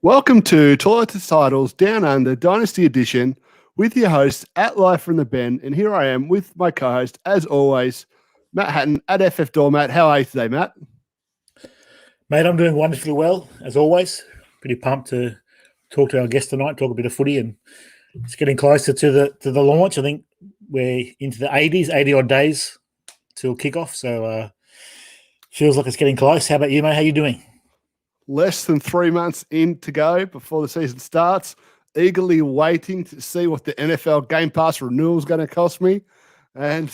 Welcome to Toilet to Titles Down Under Dynasty Edition with your host at Live from the Bend. And here I am with my co-host, as always, Matt Hatton at FF Doormat. How are you today, Matt? Mate, I'm doing wonderfully well, as always. Pretty pumped to talk to our guest tonight, talk a bit of footy, and it's getting closer to the launch. I think we're into the 80 odd days till kickoff, so feels like it's getting close. How about you, mate? How you doing? Less than 3 months in to go before the season starts. Eagerly waiting to see what the NFL Game Pass renewal is going to cost me. And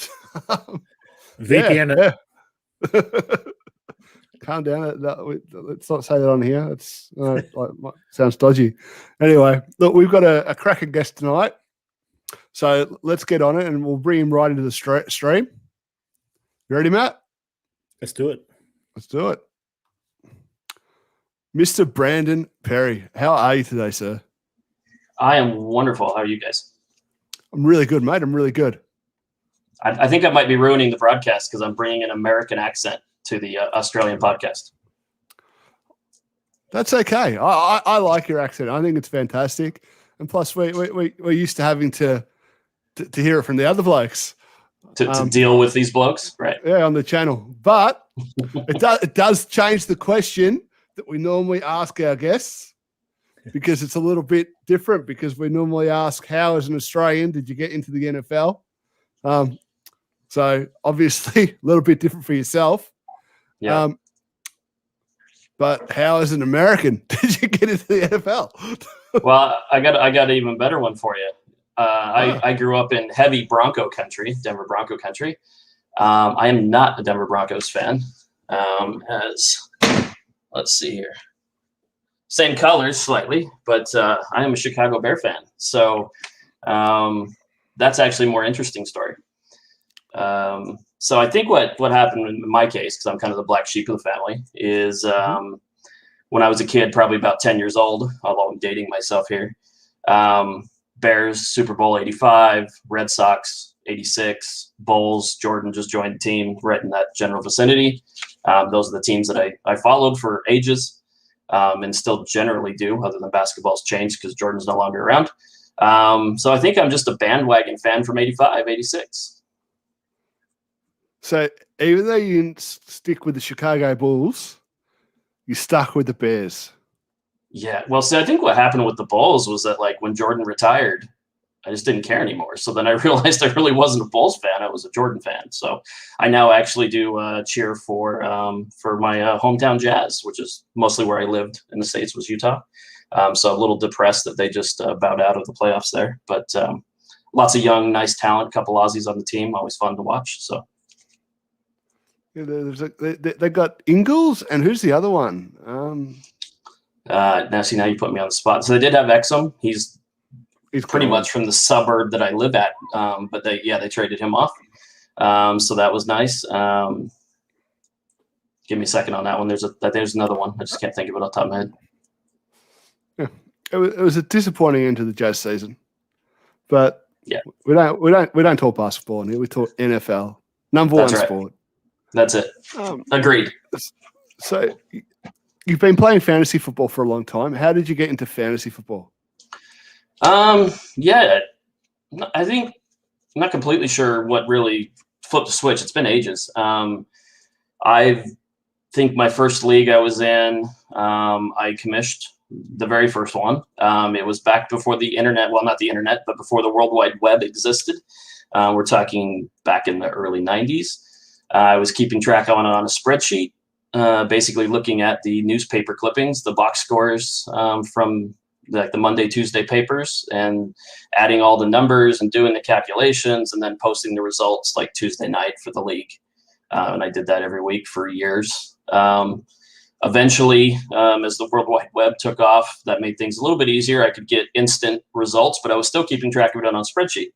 VPN. Yeah. Calm down. Let's not say that on here. It's sounds dodgy. Anyway, look, we've got a cracking guest tonight. So let's get on it and we'll bring him right into the stream. You ready, Matt? Let's do it. Let's do it. Mr. Brandon Perry, how are you today, sir? I am wonderful. How are you guys? I'm really good, mate. I'm really good. I think I might be ruining the broadcast because I'm bringing an American accent to the Australian podcast. That's okay. I like your accent. I think it's fantastic. And plus, we're used to having to hear it from the other blokes. To deal with these blokes, right? Yeah, on the channel. But it does change the question that we normally ask our guests, because it's a little bit different, because we normally ask, how as an Australian did you get into the NFL? So obviously a little bit different for yourself. Yeah. But how as an American did you get into the NFL? Well, I got an even better one for you. I grew up in heavy Bronco country, Denver Bronco country. I am not a Denver Broncos fan. Let's see here. Same colors slightly, but I am a Chicago Bear fan. So that's actually a more interesting story. So I think what happened in my case, because I'm kind of the black sheep of the family, is when I was a kid, probably about 10 years old, although I'm dating myself here, Bears, Super Bowl 85, Red Sox, 86, Bulls, Jordan just joined the team right in that general vicinity. Those are the teams that I followed for ages and still generally do, other than basketball's changed because Jordan's no longer around. So I think I'm just a bandwagon fan from 85, 86. So even though you didn't stick with the Chicago Bulls, you stuck with the Bears. Yeah. Well, so I think what happened with the Bulls was that, like, when Jordan retired, I just didn't care anymore. So then I realized I really wasn't a Bulls fan. I was a Jordan fan. So I now actually do cheer for my hometown Jazz, which is mostly where I lived in the States, was Utah. So a little depressed that they just bowed out of the playoffs there. But lots of young, nice talent, a couple Aussies on the team, always fun to watch. So yeah, they got Ingles, and who's the other one? now you put me on the spot. So they did have Exum. He's pretty much from the suburb that I live at, but they traded him off. So that was nice. Give me a second on that one. There's another one. I just can't think of it off the top of my head. Yeah, it was a disappointing end to the Jazz season, but yeah, we don't talk basketball here. We talk NFL, number one sport. That's it. Agreed. So you've been playing fantasy football for a long time. How did you get into fantasy football? Yeah, I think I'm not completely sure what really flipped the switch. It's been ages. I think my first league I was in, I commissioned the very first one. It was back before the internet. Well, not the internet, but before the World Wide Web existed. We're talking back in the early 90s. I was keeping track on it on a spreadsheet, basically looking at the newspaper clippings, the box scores from like the Monday, Tuesday papers, and adding all the numbers and doing the calculations, and then posting the results like Tuesday night for the league. And I did that every week for years. Eventually, as the World Wide Web took off, that made things a little bit easier. I could get instant results, but I was still keeping track of it on a spreadsheet.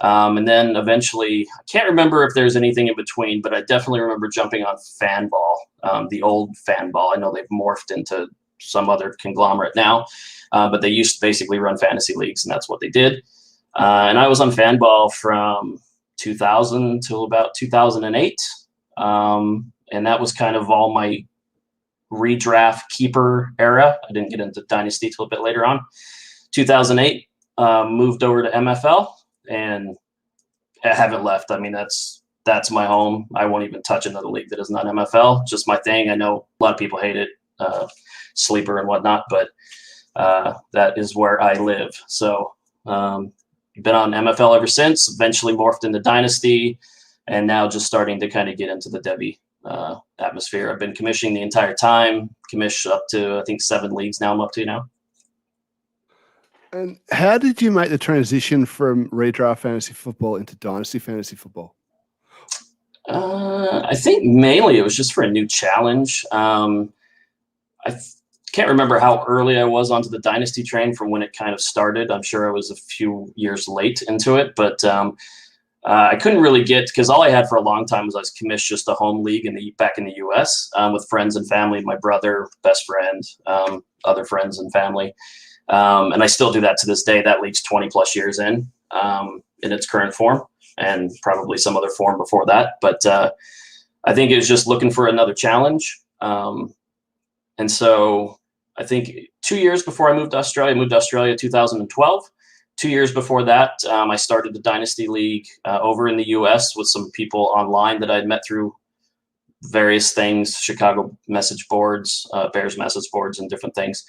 And then eventually, I can't remember if there's anything in between, but I definitely remember jumping on Fanball, the old Fanball. I know they've morphed into some other conglomerate now, but they used to basically run fantasy leagues, and that's what they did. And I was on Fanball from 2000 till about 2008. And that was kind of all my redraft keeper era. I didn't get into Dynasty till a bit later on. 2008, moved over to MFL, and I haven't left. I mean, that's my home. I won't even touch another league that is not MFL. Just my thing. I know a lot of people hate it, sleeper and whatnot, but that is where I live. So been on MFL ever since, eventually morphed into Dynasty, and now just starting to kind of get into the Debbie atmosphere. I've been commissioning the entire time, commish up to, I think, 7 leagues now I'm up to now. And how did you make the transition from redraft fantasy football into Dynasty fantasy football? I think mainly it was just for a new challenge. I can't remember how early I was onto the Dynasty train from when it kind of started. I'm sure I was a few years late into it, but I couldn't really get, because all I had for a long time was I was commissioned just a home league back in the US with friends and family, my brother, best friend, other friends and family. And I still do that to this day. That league's 20 plus years in its current form, and probably some other form before that. But I think it was just looking for another challenge. And so I think 2 years before I moved to Australia, 2012. 2 years before that, I started the Dynasty League over in the US with some people online that I'd met through various things, Chicago message boards, Bears message boards, and different things.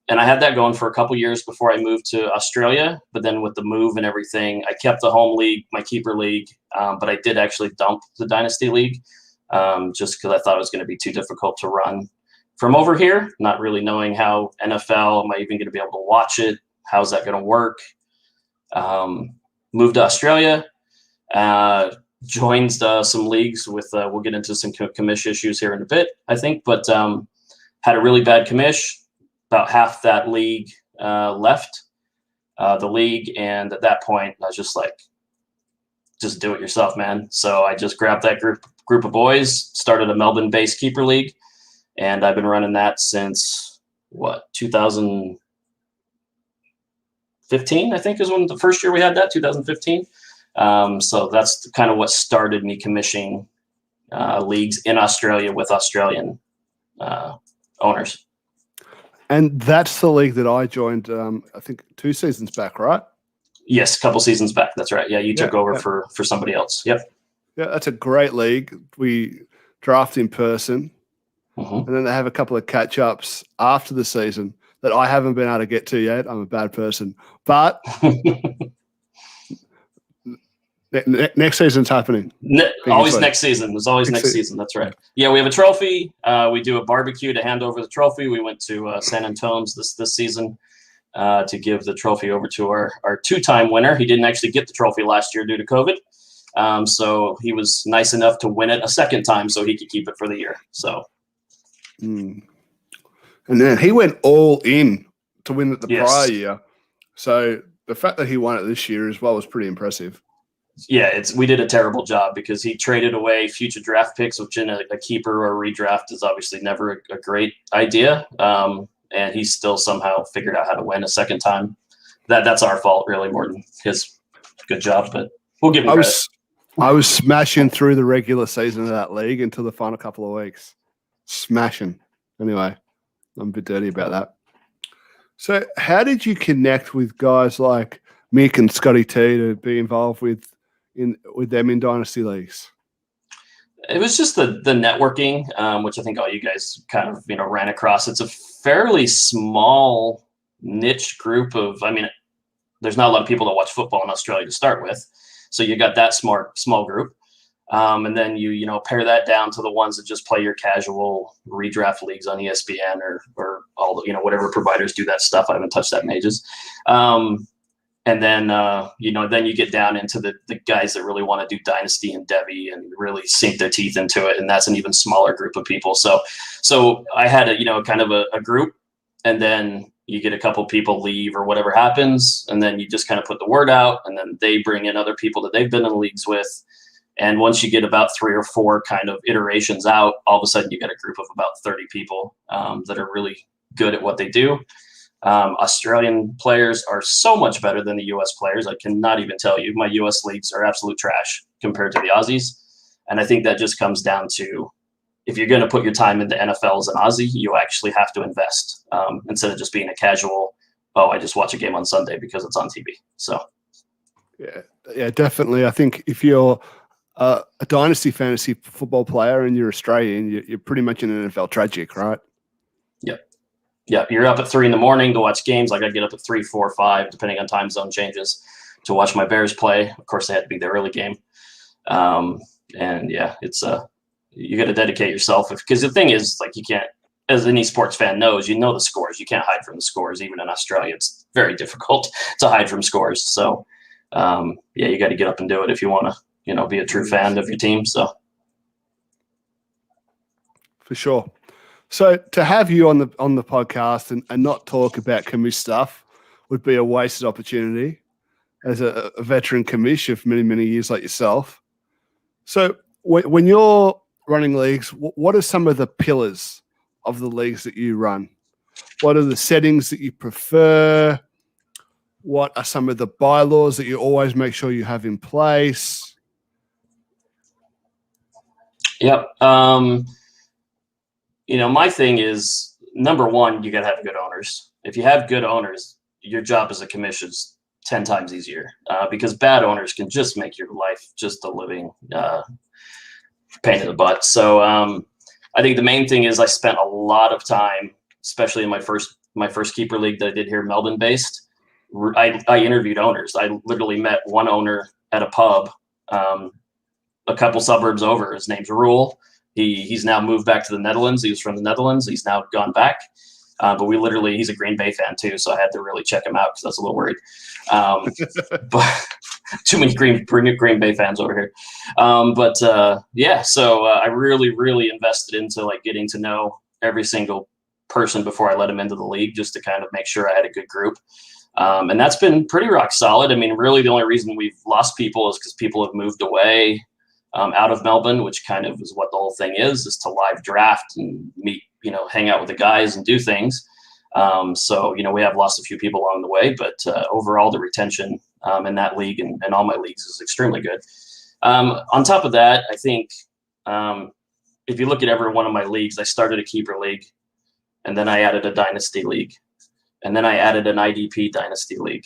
And I had that going for a couple years before I moved to Australia. But then with the move and everything, I kept the home league, my keeper league, but I did actually dump the Dynasty League just because I thought it was going to be too difficult to run from over here, not really knowing how NFL, am I even going to be able to watch it? How's that going to work? Moved to Australia, joined some leagues with, we'll get into some commish issues here in a bit, I think, but had a really bad commish. About half that league left the league. And at that point, I was just like, just do it yourself, man. So I just grabbed that group of boys, started a Melbourne-based keeper league, and I've been running that since, 2015, I think is when the first year we had that, 2015. So that's kind of what started me commissioning leagues in Australia with Australian owners. And that's the league that I joined, I think 2 seasons back, right? Yes, a couple seasons back. That's right. Yeah, you took over for somebody else. Yep. Yeah, that's a great league. We draft in person, and then they have a couple of catch-ups after the season that I haven't been able to get to yet. I'm a bad person. But next season's happening. Always next season. There's always next season. That's right. Yeah, we have a trophy. We do a barbecue to hand over the trophy. We went to San Antonio's this season to give the trophy over to our 2-time winner. He didn't actually get the trophy last year due to COVID. So he was nice enough to win it a second time so he could keep it for the year. So. And then he went all in to win it the prior year. So the fact that he won it this year as well was pretty impressive. Yeah, we did a terrible job because he traded away future draft picks, which in a keeper or redraft is obviously never a great idea. And he still somehow figured out how to win a second time. That's our fault, really, more than his good job. But we'll give him credit. I was smashing through the regular season of that league until the final couple of weeks. Smashing. Anyway, I'm a bit dirty about that. So how did you connect with guys like Mick and Scotty T to be involved with them in Dynasty leagues? It was just the networking, which I think all you guys kind of ran across. It's a fairly small niche group of. I mean, there's not a lot of people that watch football in Australia to start with, so you got that small group, and then you pair that down to the ones that just play your casual redraft leagues on ESPN or all the whatever providers do that stuff. I haven't touched that in ages. And then, then you get down into the guys that really want to do Dynasty and Debbie and really sink their teeth into it. And that's an even smaller group of people. So I had kind of a group, and then you get a couple people leave or whatever happens. And then you just kind of put the word out, and then they bring in other people that they've been in leagues with. And once you get about 3 or 4 kind of iterations out, all of a sudden you get a group of about 30 people that are really good at what they do. Australian players are so much better than the US players. I cannot even tell you. My US leagues are absolute trash compared to the Aussies. And I think that just comes down to if you're going to put your time into NFL as an Aussie, you actually have to invest instead of just being a casual, oh, I just watch a game on Sunday because it's on TV. So, yeah, definitely. I think if you're a Dynasty fantasy football player and you're Australian, you're pretty much an NFL tragic, right? Yep. Yeah, you're up at 3 a.m. to watch games. Like I get up at 3, 4, 5, depending on time zone changes, to watch my Bears play. Of course, they had to be the early game. And yeah, it's you got to dedicate yourself, because the thing is, like, you can't, as any sports fan knows, you know the scores. You can't hide from the scores. Even in Australia, it's very difficult to hide from scores. So yeah, you got to get up and do it if you want to, be a true fan of your team. So for sure. So to have you on the podcast and not talk about commish stuff would be a wasted opportunity as a veteran commish of many, many years like yourself. So when you're running leagues, what are some of the pillars of the leagues that you run? What are the settings that you prefer? What are some of the bylaws that you always make sure you have in place? Yep. My thing is, number one, you got to have good owners. If you have good owners, your job as a commission is 10 times easier, because bad owners can just make your life just a living pain in the butt. So I think the main thing is I spent a lot of time, especially in my first keeper league that I did here, Melbourne based. I interviewed owners. I literally met one owner at a pub a couple suburbs over. His name's Rule. He's now moved back to the Netherlands. He was from the Netherlands. He's now gone back. But he's a Green Bay fan too, so I had to really check him out because I was a little worried. But too many Green Bay fans over here. So I really, really invested into getting to know every single person before I let him into the league, just to kind of make sure I had a good group. And that's been pretty rock solid. I mean, really the only reason we've lost people is because people have moved away out of Melbourne, which kind of is what the whole thing is to live draft and meet, hang out with the guys and do things. We have lost a few people along the way, but overall the retention in that league and all my leagues is extremely good. On top of that, I think if you look at every one of my leagues, I started a keeper league, and then I added a dynasty league, and then I added an IDP dynasty league.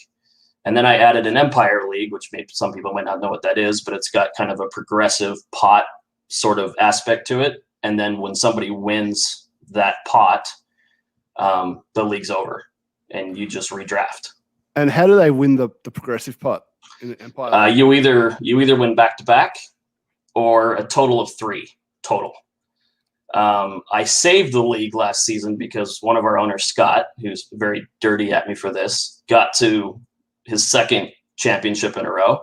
And then I added an Empire League, which maybe some people might not know what that is, but it's got kind of a progressive pot sort of aspect to it. And then when somebody wins that pot, the league's over and you just redraft. And how do they win the progressive pot in the Empire League? You either win back-to-back or a total of 3 total. I saved the league last season because one of our owners, Scott, who's very dirty at me for this, got to his second championship in a row,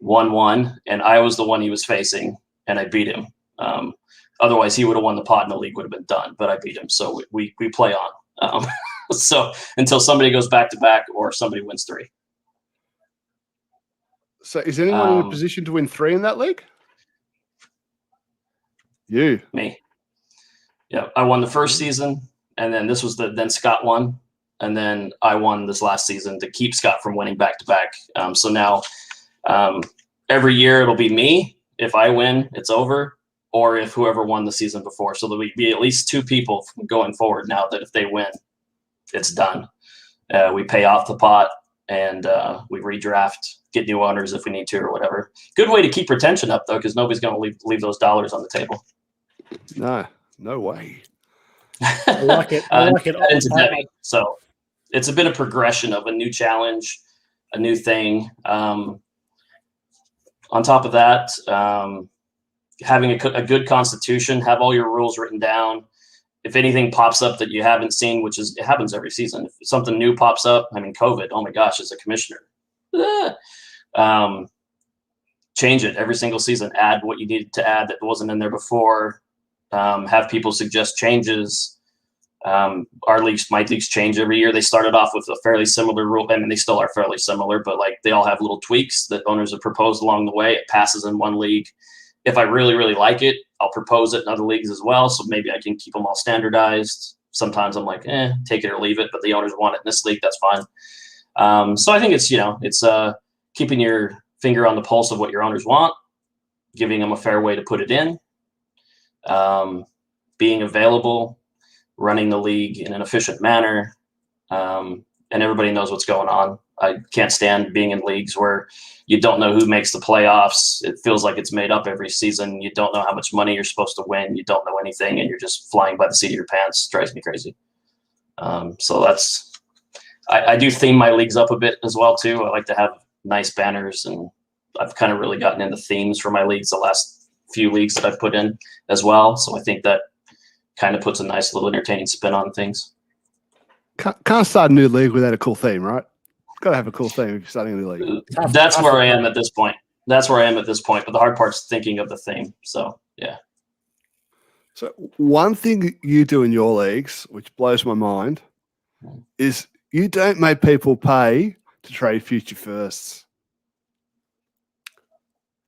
won one, and I was the one he was facing, and I beat him. Otherwise, he would have won the pot and the league would have been done, but I beat him. So we play on. So until somebody goes back-to-back or somebody wins 3. So is anyone in a position to win 3 in that league? You. Me. Yeah, I won the first season, and then then Scott won. And then I won this last season to keep Scott from winning back-to-back. So now every year it'll be me. If I win, it's over. Or if whoever won the season before. So there'll be at least 2 people going forward now that if they win, it's done. We pay off the pot and we redraft, get new owners if we need to or whatever. Good way to keep retention up, though, because nobody's going to leave those dollars on the table. No way. I like it. So it's a bit of progression of a new challenge, a new thing. On top of that, having a good constitution, have all your rules written down. If anything pops up that you haven't seen, it happens every season. If something new pops up, I mean, COVID, oh my gosh, as a commissioner, change it every single season. Add what you needed to add that wasn't in there before. Have people suggest changes. My leagues change every year. They started off with a fairly similar rule. I mean, they still are fairly similar, but they all have little tweaks that owners have proposed along the way. It passes in one league. If I really, really like it, I'll propose it in other leagues as well. So maybe I can keep them all standardized. Sometimes I'm like, take it or leave it, but the owners want it in this league. That's fine. So I think it's keeping your finger on the pulse of what your owners want, giving them a fair way to put it in. being available, running the league in an efficient manner, and everybody knows what's going on. I can't stand being in leagues where you don't know who makes the playoffs. It feels like it's made up every season. You don't know how much money you're supposed to win. You don't know anything, and you're just flying by the seat of your pants. It drives me crazy. So I do theme my leagues up a bit as well too. I like to have nice banners, and I've kind of really gotten into themes for my leagues the last few leagues that I've put in as well. So I think that kind of puts a nice little entertaining spin on things. Can't start a new league without a cool theme, right? Got to have a cool theme if you're starting a new league. That's where I am at this point. But the hard part's thinking of the theme. So, yeah. So one thing you do in your leagues, which blows my mind, is you don't make people pay to trade future firsts.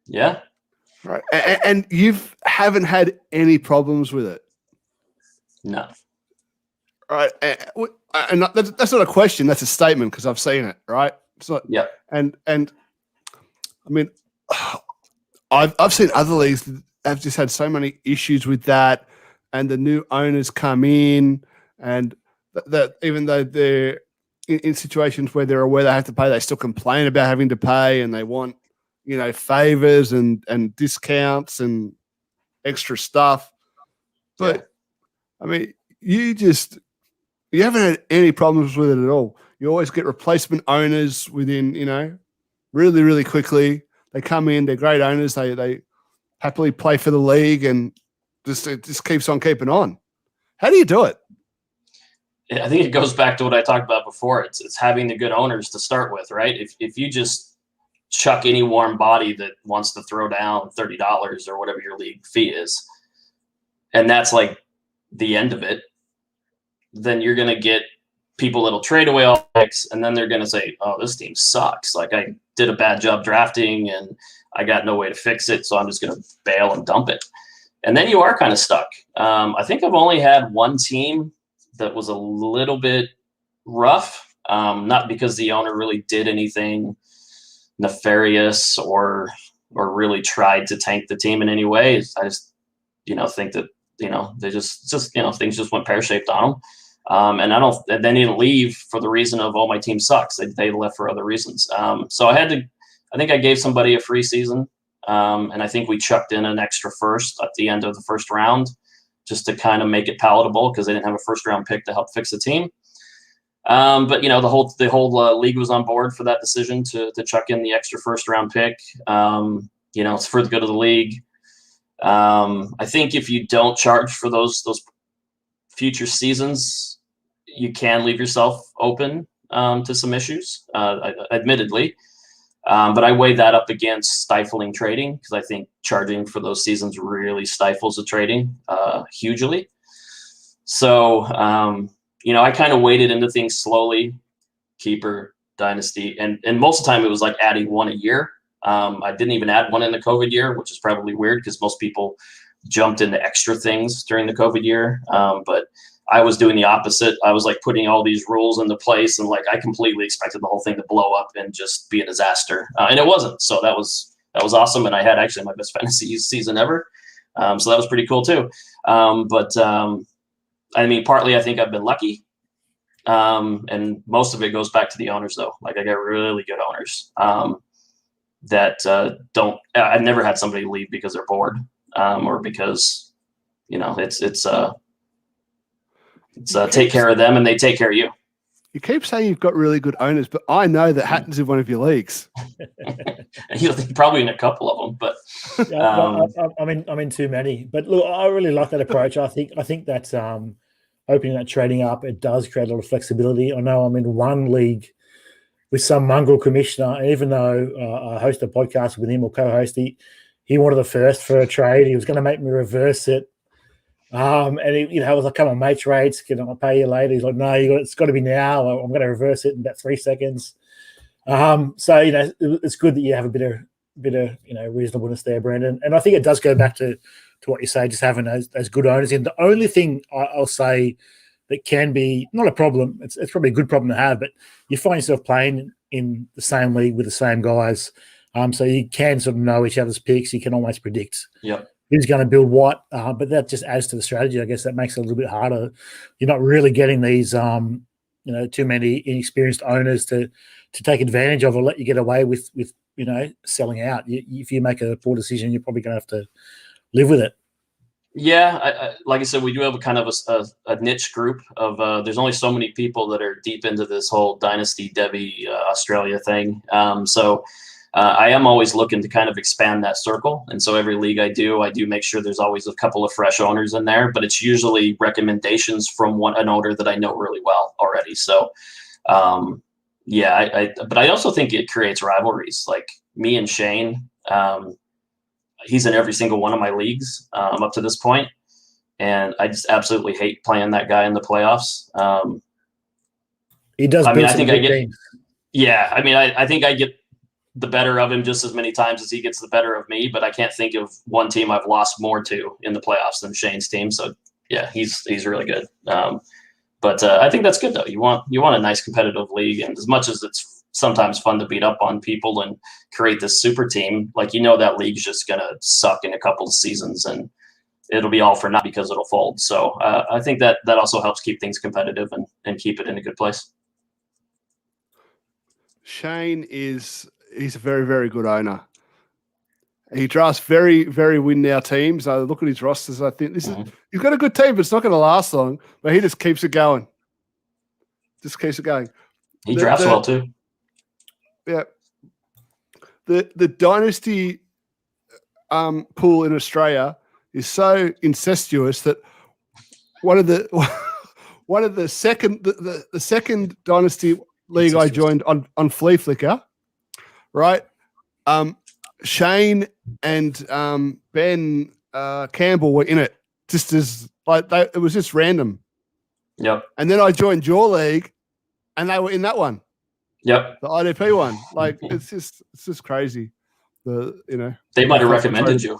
Yeah. Right. And you haven't had any problems with it. No. Right. And that's not a question. That's a statement because I've seen it. Right. It's not. Yeah. And I mean, I've seen other leagues that have just had so many issues with that, and the new owners come in, and that even though they're in situations where they're aware they have to pay, they still complain about having to pay, and they want, favors and discounts and extra stuff. But Yeah. I mean, you haven't had any problems with it at all. You always get replacement owners within, really, really quickly. They come in, they're great owners. They happily play for the league, and it just keeps on keeping on. How do you do it? I think it goes back to what I talked about before. It's having the good owners to start with, right? If you just chuck any warm body that wants to throw down $30 or whatever your league fee is, and that's like the end of it, then you're going to get people that'll trade away all picks, and then they're going to say, oh, this team sucks. Like, I did a bad job drafting and I got no way to fix it, so I'm just going to bail and dump it. And then you are kind of stuck. I think I've only had one team that was a little bit rough, not because the owner really did anything nefarious or really tried to tank the team in any way. I just, think that, they just things just went pear-shaped on them. And they didn't leave for the reason of, oh, my team sucks. They left for other reasons. So I think I gave somebody a free season. And I think we chucked in an extra first at the end of the first round just to kind of make it palatable because they didn't have a first round pick to help fix the team. But the whole league was on board for that decision to chuck in the extra first round pick. It's for the good of the league. I think if you don't charge for those future seasons, you can leave yourself open to some issues, admittedly. But I weigh that up against stifling trading because I think charging for those seasons really stifles the trading hugely. So, I kind of waded into things slowly, keeper, dynasty, and most of the time it was like adding one a year. I didn't even add one in the COVID year, which is probably weird because most people jumped into extra things during the COVID year. But I was doing the opposite. I was like putting all these rules into place, and like I completely expected the whole thing to blow up and just be a disaster, and it wasn't. So that was awesome, and I had actually my best fantasy season ever. So that was pretty cool too. I mean, partly I think I've been lucky, and most of it goes back to the owners though. Like I got really good owners that don't. I've never had somebody leave because they're bored or because it's take care of them and they take care of you. You keep saying you've got really good owners, but I know that Hatton's in one of your leagues. Probably in a couple of them, but I'm in too many. But look, I really like that approach. I think that's opening that trading up. It does create a lot of flexibility. I know I'm in one league with some mongrel commissioner, and even though I host a podcast with him or co-host, he wanted the first for a trade. He was going to make me reverse it. And it was like, come on, mate, rates, can I pay you later? He's like, no, it's got to be now. I'm going to reverse it in about 3 seconds. So it's good that you have a bit of reasonableness there, Brandon. And I think it does go back to what you say, just having those good owners. And the only thing I'll say that can be not a problem, it's probably a good problem to have, but you find yourself playing in the same league with the same guys, so you can sort of know each other's picks. You can almost predict. Yep. who's going to build what. But that just adds to the strategy. I guess that makes it a little bit harder. You're not really getting these, too many inexperienced owners to take advantage of or let you get away with selling out. If you make a poor decision, you're probably going to have to live with it. Yeah, like I said, we do have a kind of a niche group of there's only so many people that are deep into this whole Dynasty Debbie Australia thing. So I am always looking to kind of expand that circle. And so every league I do make sure there's always a couple of fresh owners in there, but it's usually recommendations from an owner that I know really well already. So but I also think it creates rivalries. Like me and Shane, he's in every single one of my leagues up to this point, and I just absolutely hate playing that guy in the playoffs. He does. I mean, I think I get. Teams. Yeah, I mean, I think I get the better of him just as many times as he gets the better of me. But I can't think of one team I've lost more to in the playoffs than Shane's team. So yeah, he's really good. But I think that's good though. You want a nice competitive league, and as much as it's sometimes fun to beat up on people and create this super team, like that league's just gonna suck in a couple of seasons and it'll be all for naught because it'll fold. So I think that also helps keep things competitive and keep it in a good place. Shane he's a very, very good owner. He drafts very, very win now teams. I look at his rosters. I think he's got a good team, but it's not going to last long. But he just keeps it going. He drafts well too. Yeah. The Dynasty pool in Australia is so incestuous that one of the second Dynasty league I joined on Flea Flicker, right? Shane and Ben Campbell were in it, just as it was just random. Yep. And then I joined your league, and they were in that one. Yep. The IDP one. Like it's just crazy. They might have recommended you.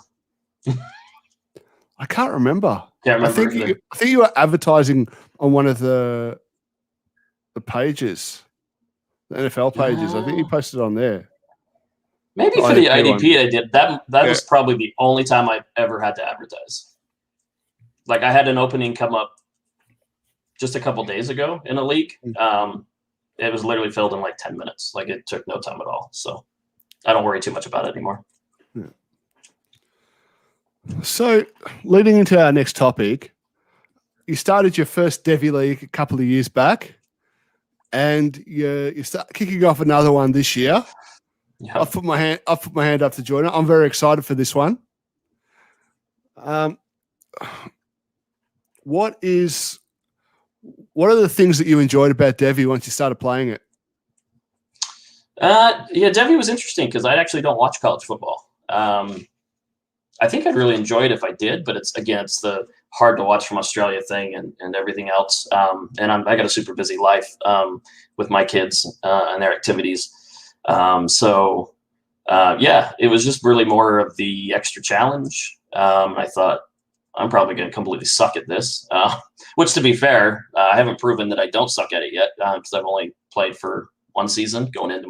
I can't remember. Can't remember. I think you were advertising on one of the pages, the NFL pages. I think you posted on there. Maybe for the IDP I did. That was probably the only time I ever had to advertise. Like I had an opening come up just a couple days ago in a league. It was literally filled in like 10 minutes. Like it took no time at all. So I don't worry too much about it anymore. Yeah. So leading into our next topic, you started your first Devi League a couple of years back, and you start kicking off another one this year. Yep. I've put my hand up to join it. I'm very excited for this one. What are the things that you enjoyed about Devi once you started playing it? Devi was interesting because I actually don't watch college football. I think I'd really enjoy it if I did, but it's the hard to watch from Australia thing and everything else. And I got a super busy life with my kids and their activities. It was just really more of the extra challenge. I thought I'm probably going to completely suck at this, which to be fair, I haven't proven that I don't suck at it yet because I've only played for one season going into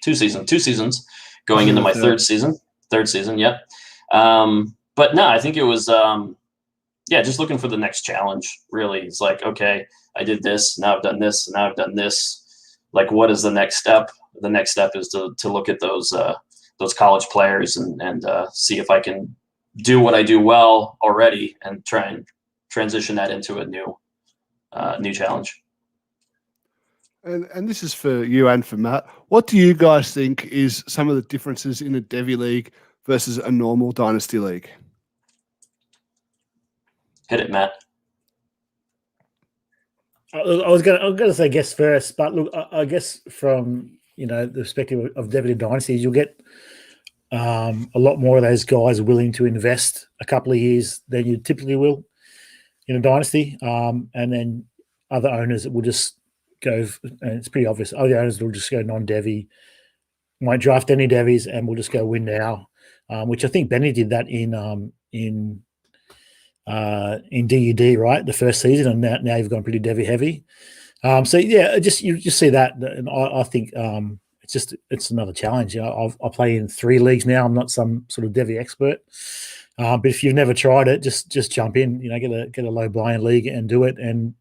two seasons going into my third season. Yep. But no, I think it was, just looking for the next challenge. Really. It's like, okay, I did this. Now I've done this. Now I've done this. Like, what is the next step? The next step is to look at those college players and see if I can do what I do well already and try and transition that into a new challenge. And this is for you and for Matt. What do you guys think is some of the differences in a Devi League versus a normal Dynasty League? Hit it, Matt. I was gonna say guess first, but look, I guess from the perspective of Devi Dynasties, you'll get a lot more of those guys willing to invest a couple of years than you typically will in a dynasty, and then other owners that will just go, and it's pretty obvious, other owners will just go non-Devi, won't draft any Devis, and will just go win now, which I think Benny did that in DUD, right, the first season, and now you've gone pretty Devi heavy. You just see that, and I think it's another challenge. I play in 3 leagues now. I'm not some sort of Devi expert, but if you've never tried it, just jump in. Get a low buy-in league and do it. And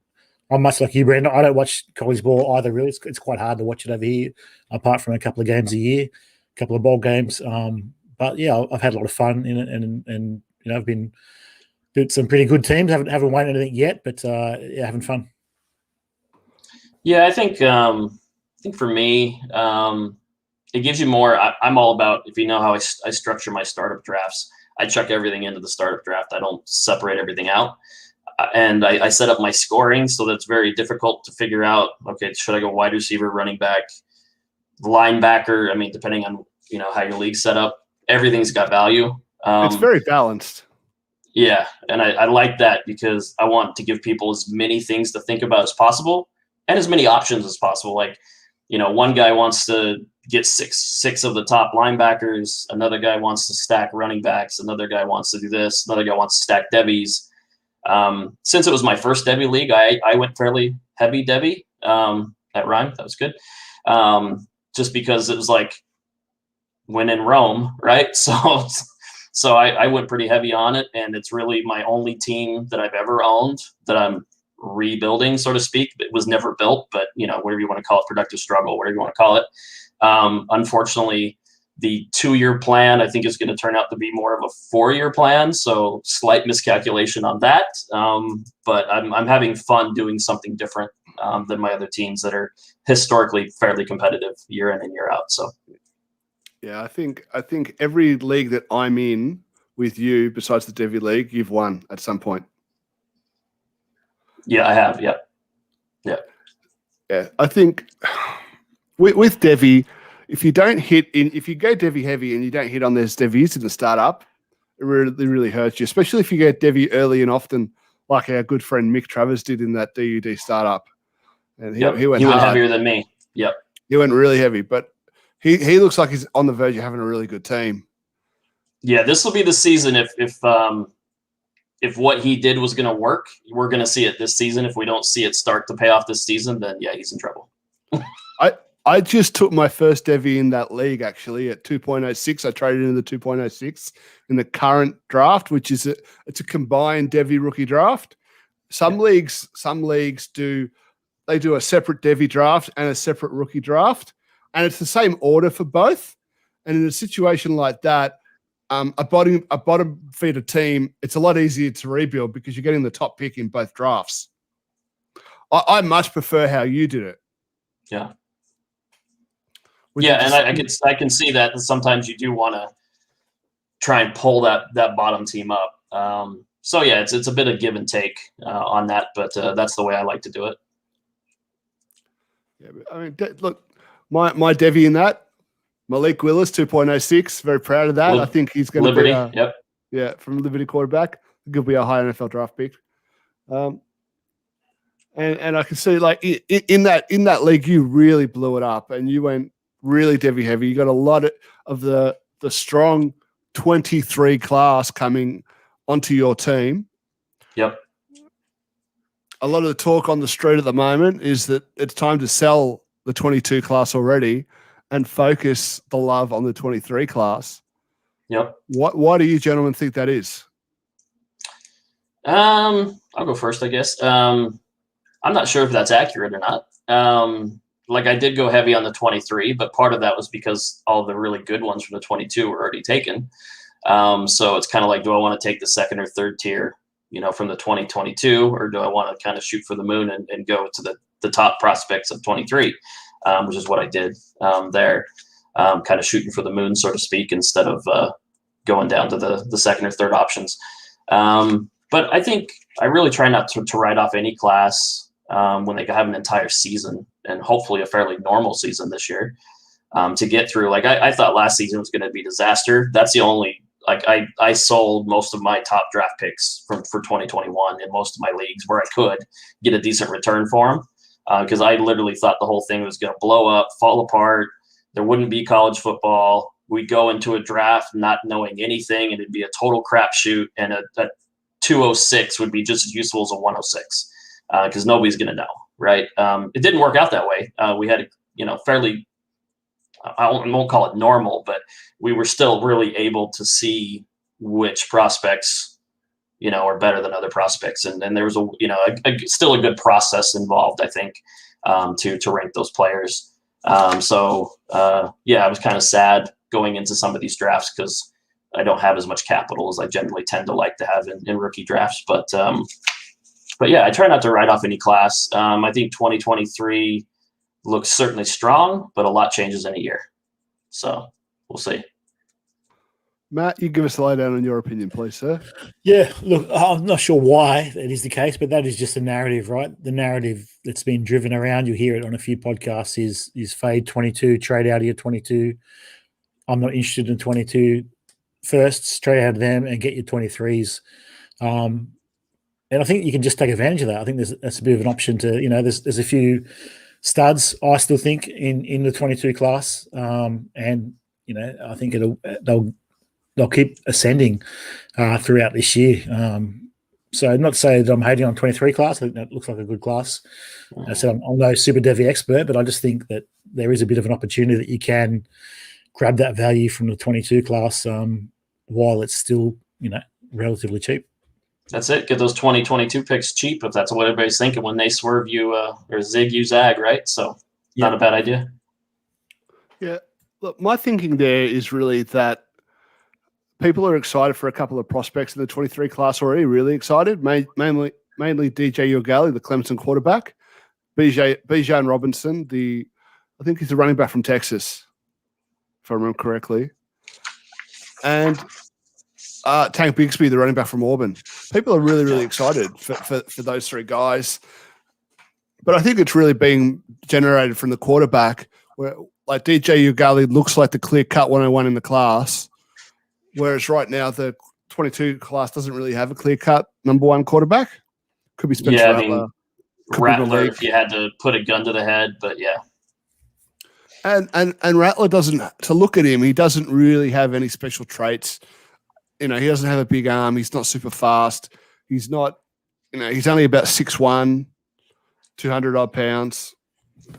I'm much like you, Brandon. I don't watch college ball either. Really, it's quite hard to watch it over here, apart from a couple of games a year, a couple of bowl games. But yeah, I've had a lot of fun in it, and I've been doing some pretty good teams. Haven't won anything yet, but yeah, having fun. Yeah, I think for me, it gives you more. I'm all about, if you know how I structure my startup drafts, I chuck everything into the startup draft. I don't separate everything out. And I set up my scoring so that it's very difficult to figure out, okay, should I go wide receiver, running back, linebacker? I mean, depending on, how your league's set up, everything's got value. It's very balanced. Yeah. And I like that because I want to give people as many things to think about as possible and as many options as possible. Like, one guy wants to get six of the top linebackers. Another guy wants to stack running backs. Another guy wants to do this. Another guy wants to stack Debbys. Since it was my first Debbie league, I went fairly heavy Debbie. That rhymed. That was good. Just because it was like when in Rome, right? So I went pretty heavy on it, and it's really my only team that I've ever owned that I'm rebuilding, so to speak. It was never built, but whatever you want to call it, productive struggle, whatever you want to call it. Unfortunately, the 2-year plan, I think, is going to turn out to be more of a 4-year plan. So slight miscalculation on that. But I'm having fun doing something different than my other teams that are historically fairly competitive year in and year out. So, yeah, I think every league that I'm in with you, besides the Devi League, you've won at some point. Yeah, I have. Yeah. I think with Devi, if you go Devi heavy and you don't hit on those Devis in the startup, it really hurts you, especially if you get Devi early and often, like our good friend Mick Travers did in that DUD startup. And he went heavier than me. Yep. He went really heavy, but he looks like he's on the verge of having a really good team. Yeah, this will be the season if what he did was going to work, we're going to see it this season. If we don't see it start to pay off this season, then yeah, he's in trouble. I just took my first Devi in that league actually at 2.06. I traded into the 2.06 in the current draft, which is it's a combined Devi rookie draft. Some leagues do a separate Devi draft and a separate rookie draft, and it's the same order for both. And in a situation like that, a bottom feeder team, it's a lot easier to rebuild because you're getting the top pick in both drafts. I much prefer how you did it. Yeah. And I can see that sometimes you do want to try and pull that bottom team up. So yeah, it's a bit of give and take on that, but that's the way I like to do it. Yeah, I mean, look, my Devi in that, Malik Willis 2.06. Very proud of that. I think he's going to be from Liberty quarterback. He'll be a high NFL draft pick. And I can see like in that league, you really blew it up and you went really Devi heavy. You got a lot of the strong 23 class coming onto your team. Yep. A lot of the talk on the street at the moment is that it's time to sell the 22 class already and focus the love on the 23 class. Yep. Why do you gentlemen think that is? I'll go first, I guess. I'm not sure if that's accurate or not. Like I did go heavy on the 23, but part of that was because all the really good ones from the 22 were already taken. So it's kind of like, do I want to take the second or third tier, from the 2022, or do I want to kind of shoot for the moon and go to the top prospects of 23, which is what I did there, kind of shooting for the moon, so to speak, instead of going down to the second or third options. But I think I really try not to write off any class when they have an entire season and hopefully a fairly normal season this year to get through. Like I thought last season was going to be a disaster. That's the only, like I sold most of my top draft picks for 2021 in most of my leagues where I could get a decent return for them because I literally thought the whole thing was going to blow up, fall apart. There wouldn't be college football. We'd go into a draft not knowing anything and it'd be a total crapshoot, and a 206 would be just as useful as a 106 because nobody's going to know, right? It didn't work out that way. We had fairly I won't call it normal, but we were still really able to see which prospects, are better than other prospects. And there was still a good process involved, I think, to rank those players. I was kind of sad going into some of these drafts because I don't have as much capital as I generally tend to like to have in rookie drafts. But I try not to write off any class. I think 2023 looks certainly strong, but a lot changes in a year. So we'll see. Matt, you give us a lowdown on your opinion, please, sir. Yeah, look, I'm not sure why that is the case, but that is just the narrative, right? The narrative that's been driven around, you hear it on a few podcasts, is fade 22, trade out of your 22. I'm not interested in 22 firsts, trade out of them and get your 23s. And I think you can just take advantage of that. I think that's a bit of an option to, there's a few studs, I still think, in the 22 class. And, I think they'll keep ascending throughout this year. So not to say that I'm hating on 23 class. I think that looks like a good class. I said I'm no super Devy expert, but I just think that there is a bit of an opportunity that you can grab that value from the 22 class while it's still, relatively cheap. That's it. Get those 2022 picks cheap if that's what everybody's thinking when they swerve you or zig you zag, right? So not a bad idea. Yeah. Look, my thinking there is really that people are excited for a couple of prospects in the 23 class already, really excited, mainly DJ Ugali, the Clemson quarterback, Bijan Robinson, I think he's a running back from Texas, if I remember correctly, and Tank Bigsby, the running back from Auburn. People are really, really excited for those three guys. But I think it's really being generated from the quarterback, where like DJ Ugali looks like the clear-cut 101 in the class, whereas right now the 22 class doesn't really have a clear-cut number one quarterback. Could be Spencer Rattler. Rattler if you had to put a gun to the head, but yeah. And Rattler doesn't, to look at him, he doesn't really have any special traits. He doesn't have a big arm. He's not super fast. He's not, he's only about 6'1", 200 odd pounds.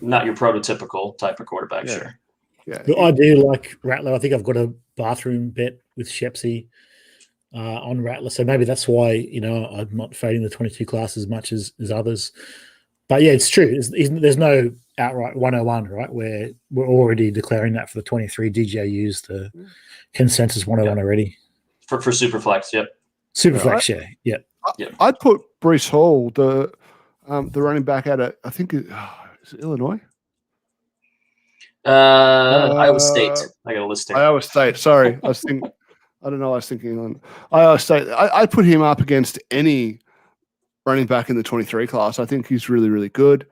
Not your prototypical type of quarterback, sure. Yeah. But I do like Rattler. I think I've got a bathroom bet with Shepsy on Rattler. So maybe that's why, I'm not fading the 22 class as much as others. But yeah, it's true. There's no outright 101, right? Where we're already declaring that for the 23 DJUs, the consensus 101 already. For Superflex, yep. Superflex, yeah. I'd put Breece Hall, the running back out of, I think, is it Illinois? Iowa State. I got a list here. Iowa State. Sorry, I was thinking on Iowa State. I'd put him up against any running back in the 23 class. I think he's really, really good.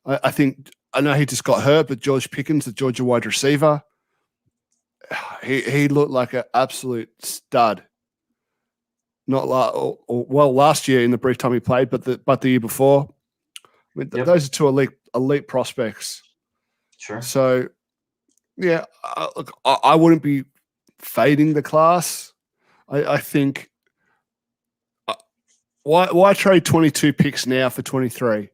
I know he just got hurt, but George Pickens, the Georgia wide receiver, he looked like an absolute stud. Not last year in the brief time he played, but the year before. I mean, those are two elite prospects. Sure. So, yeah, look, I wouldn't be fading the class. I think why trade 22 picks now for 23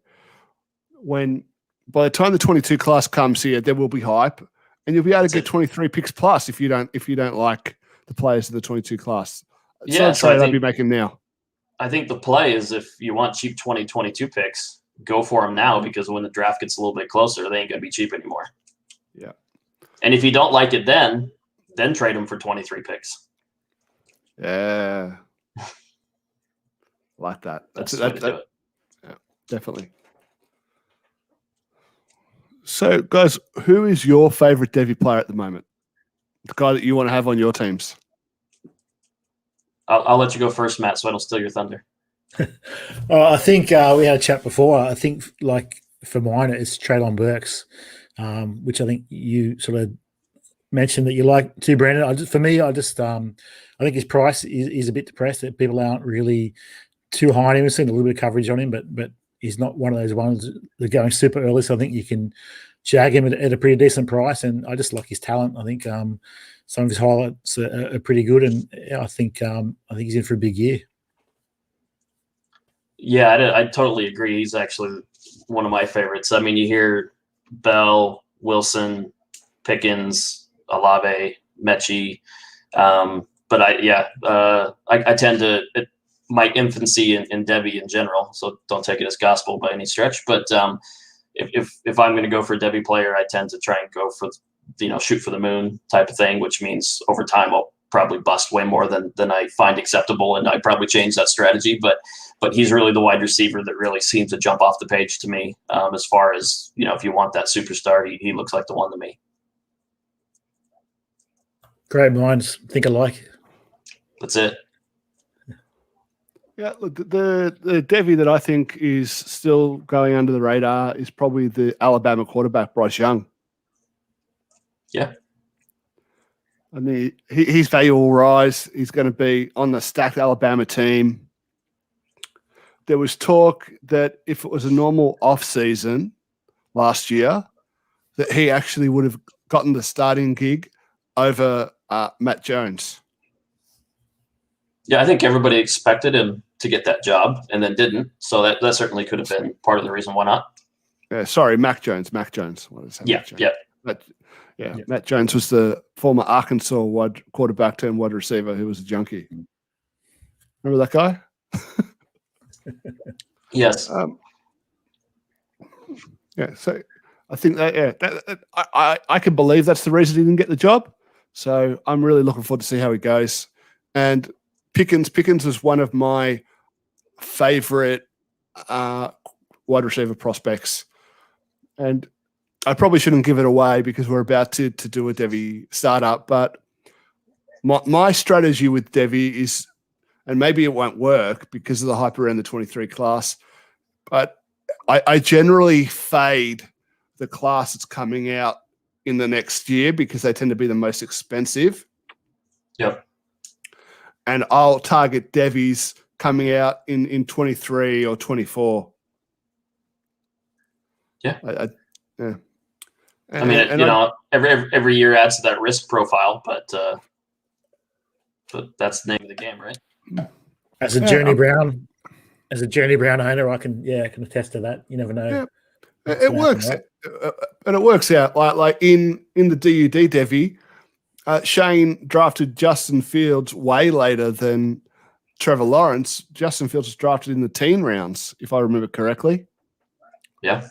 when by the time the 22 class comes here, there will be hype. And you'll be able to get 23 picks plus if you don't like the players in the 22 class. It's not a trade I'd be making now. I think the play is if you want cheap 2022 picks, go for them now because when the draft gets a little bit closer, they ain't going to be cheap anymore. Yeah. And if you don't like it then trade them for 23 picks. Yeah. Like that. That's the way to do it. Yeah, definitely. So, guys, who is your favorite Devy player at the moment? The guy that you want to have on your teams? I'll let you go first, Matt, so I don't steal your thunder. I think we had a chat before. I think, like, for mine, it's Treylon Burks, which I think you sort of mentioned that you like too, Brandon. I think his price is a bit depressed, that people aren't really too high on him. We've seen a little bit of coverage on him, but he's not one of those ones that are going super early, so I think you can jag him at a pretty decent price, and I just like his talent. I think some of his highlights are pretty good, and I think he's in for a big year. Yeah, I totally agree. He's actually one of my favorites. I mean, you hear Bell, Wilson, Pickens, Olave, Mechie. But I tend to my infancy in Debbie in general, so don't take it as gospel by any stretch. But if I'm going to go for a Debbie player, I tend to try and go for, shoot for the moon type of thing, which means over time I'll probably bust way more than I find acceptable, and I probably change that strategy. But he's really the wide receiver that really seems to jump off the page to me. As far as, if you want that superstar, he looks like the one to me. Great minds think alike. That's it. Yeah, look, the Devi that I think is still going under the radar is probably the Alabama quarterback, Bryce Young. Yeah. I mean, his value will rise. He's going to be on the stacked Alabama team. There was talk that if it was a normal off-season last year, that he actually would have gotten the starting gig over Matt Jones. Yeah, I think everybody expected him to get that job and then didn't. So that certainly could have been part of the reason why not. Sorry, Mac Jones. What is that? Yeah, Mac Jones. Matt Jones was the former Arkansas quarterback turned wide receiver who was a junkie. Remember that guy? Yes. So I think that I can believe that's the reason he didn't get the job. So I'm really looking forward to see how he goes. And Pickens was one of my favorite wide receiver prospects. And I probably shouldn't give it away because we're about to do a Devi startup. But my strategy with Devi is, and maybe it won't work because of the hype around the 23 class, but I generally fade the class that's coming out in the next year because they tend to be the most expensive. Yep. And I'll target Devies coming out in 23 or 24. Yeah. Yeah. I mean, every year adds to that risk profile, but that's the name of the game, right? As a Journey Brown owner, I can attest to that. You never know. Yeah. It works, right? And it works out. Like in the DUD Devi, Shane drafted Justin Fields way later than Trevor Lawrence. Justin Fields was drafted in the teen rounds, if I remember correctly. Yeah.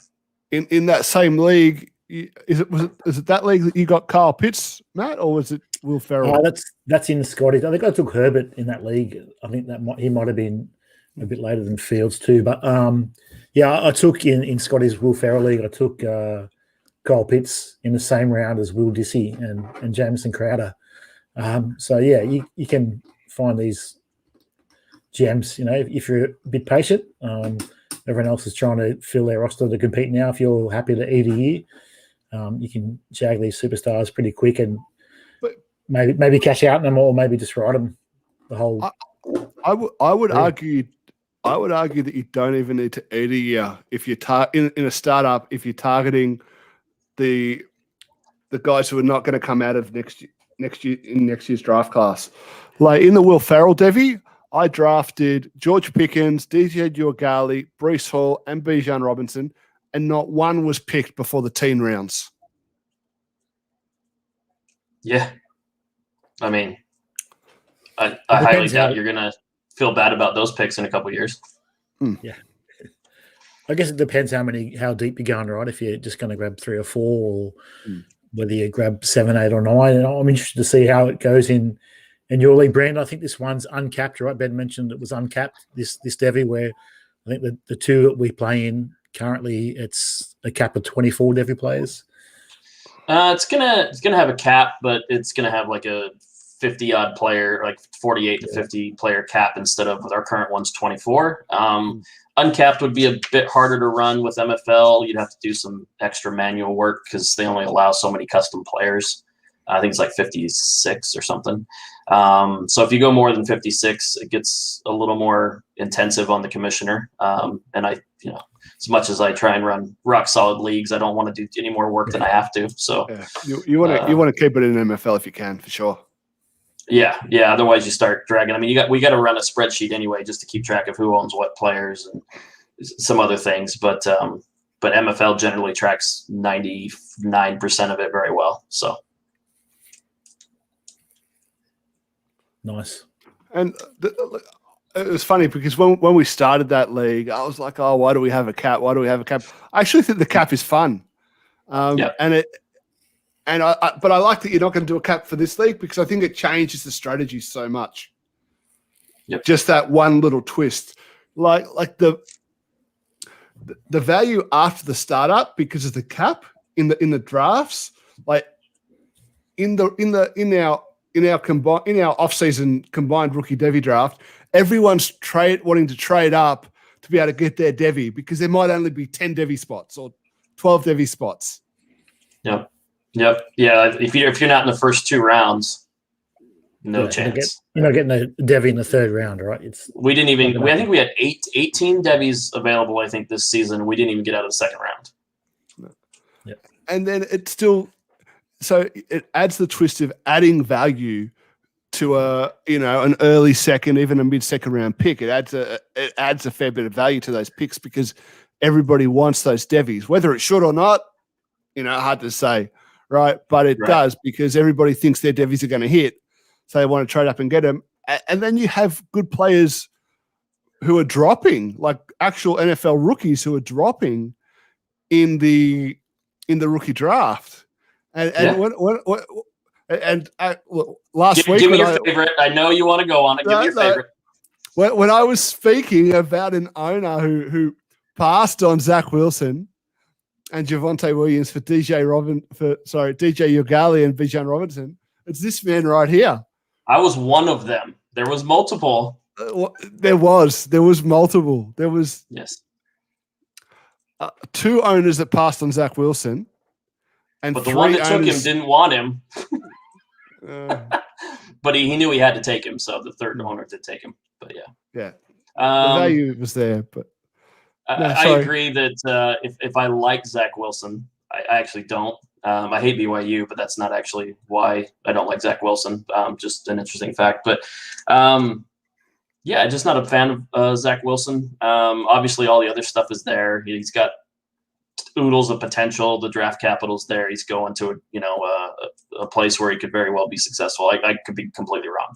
In that same league, is it that league that you got Kyle Pitts, Matt, or was it Will Ferrell? That's in Scottish. I think I took Herbert in that league. I think he might have been a bit later than Fields too. But I took in Scotty's Will Ferrell league. I took Kyle Pitts in the same round as Will Dissy and Jameson Crowder. You can find these gems. If you're a bit patient. Everyone else is trying to fill their roster to compete now. If you're happy to eat a year, you can jag these superstars pretty quick and maybe cash out on them or maybe just ride them the whole. I would argue that you don't even need to eat a year if you're in a startup if you're targeting the guys who are not going to come out of next year's draft class. Like in the Will Ferrell Devi, I drafted George Pickens, DJ Uiagalelei, Breece Hall, and Bijan Robinson, and not one was picked before the teen rounds. Yeah. I mean, I highly doubt you're going to feel bad about those picks in a couple of years. Yeah. I guess it depends how deep you're going, right? If you're just going to grab 3 or 4 or whether you grab 7, 8 or 9. And I'm interested to see how it goes in your league, Brand. I think this one's uncapped, right? Ben mentioned it was uncapped, this Devi, where I think the 2 that we play in currently, it's a cap of 24 Devi players. It's gonna have a cap, but it's gonna have like a 50-odd player, like 48 to 50 player cap instead of with our current one's 24. Uncapped would be a bit harder to run with MFL. You'd have to do some extra manual work because they only allow so many custom players. I think it's like 56 or something. So if you go more than 56, it gets a little more intensive on the commissioner. And as much as I try and run rock solid leagues, I don't want to do any more work than I have to. So you want to keep it in MFL if you can, for sure. Yeah. Otherwise, you start dragging. I mean, we got to run a spreadsheet anyway just to keep track of who owns what players and some other things. But but MFL generally tracks 99% of it very well. So Nice. And it was funny because when we started that league, I was like, oh, why do we have a cap? Why do we have a cap? I actually think the cap is fun. But I like that you're not going to do a cap for this league because I think it changes the strategy so much. Yep. Just that one little twist, like the value after the startup because of the cap in the drafts, like in our off-season combined rookie Devi draft, everyone's wanting to trade up to be able to get their Devi because there might only be 10 Devi spots or 12 Devi spots. Yep. Yeah. If you're not in the first 2 rounds, no chance. You're not getting a Devi in the 3rd round, right? We didn't even. I think we had 18 Devis available. I think this season we didn't even get out of the 2nd round. Yeah. And then it still, so it adds the twist of adding value to an early second, even a mid-second round pick. It adds a fair bit of value to those picks because everybody wants those Devis, whether it should or not. Hard to say, right? But it does because everybody thinks their Devis are going to hit, so they want to trade up and get them. And then you have good players who are dropping, like actual NFL rookies who are dropping in the rookie draft. Last week, give me your favorite. I know you want to go on it. Give me your favorite. When I was speaking about an owner who passed on Zach Wilson and Javonte Williams for DJ Ugali and Bijan Robinson, it's this man right here. I was one of them. There was multiple. There was multiple. There was 2 owners that passed on Zach Wilson. But the one that took him didn't want him. But he knew he had to take him, so the 3rd owner did take him. But the value was there. But I agree that if I like Zach Wilson, I actually don't. I hate BYU, but that's not actually why I don't like Zach Wilson. Just an interesting fact. But just not a fan of Zach Wilson. Obviously, all the other stuff is there. He's got oodles of potential. The draft capital's there. He's going to a place where he could very well be successful. I could be completely wrong.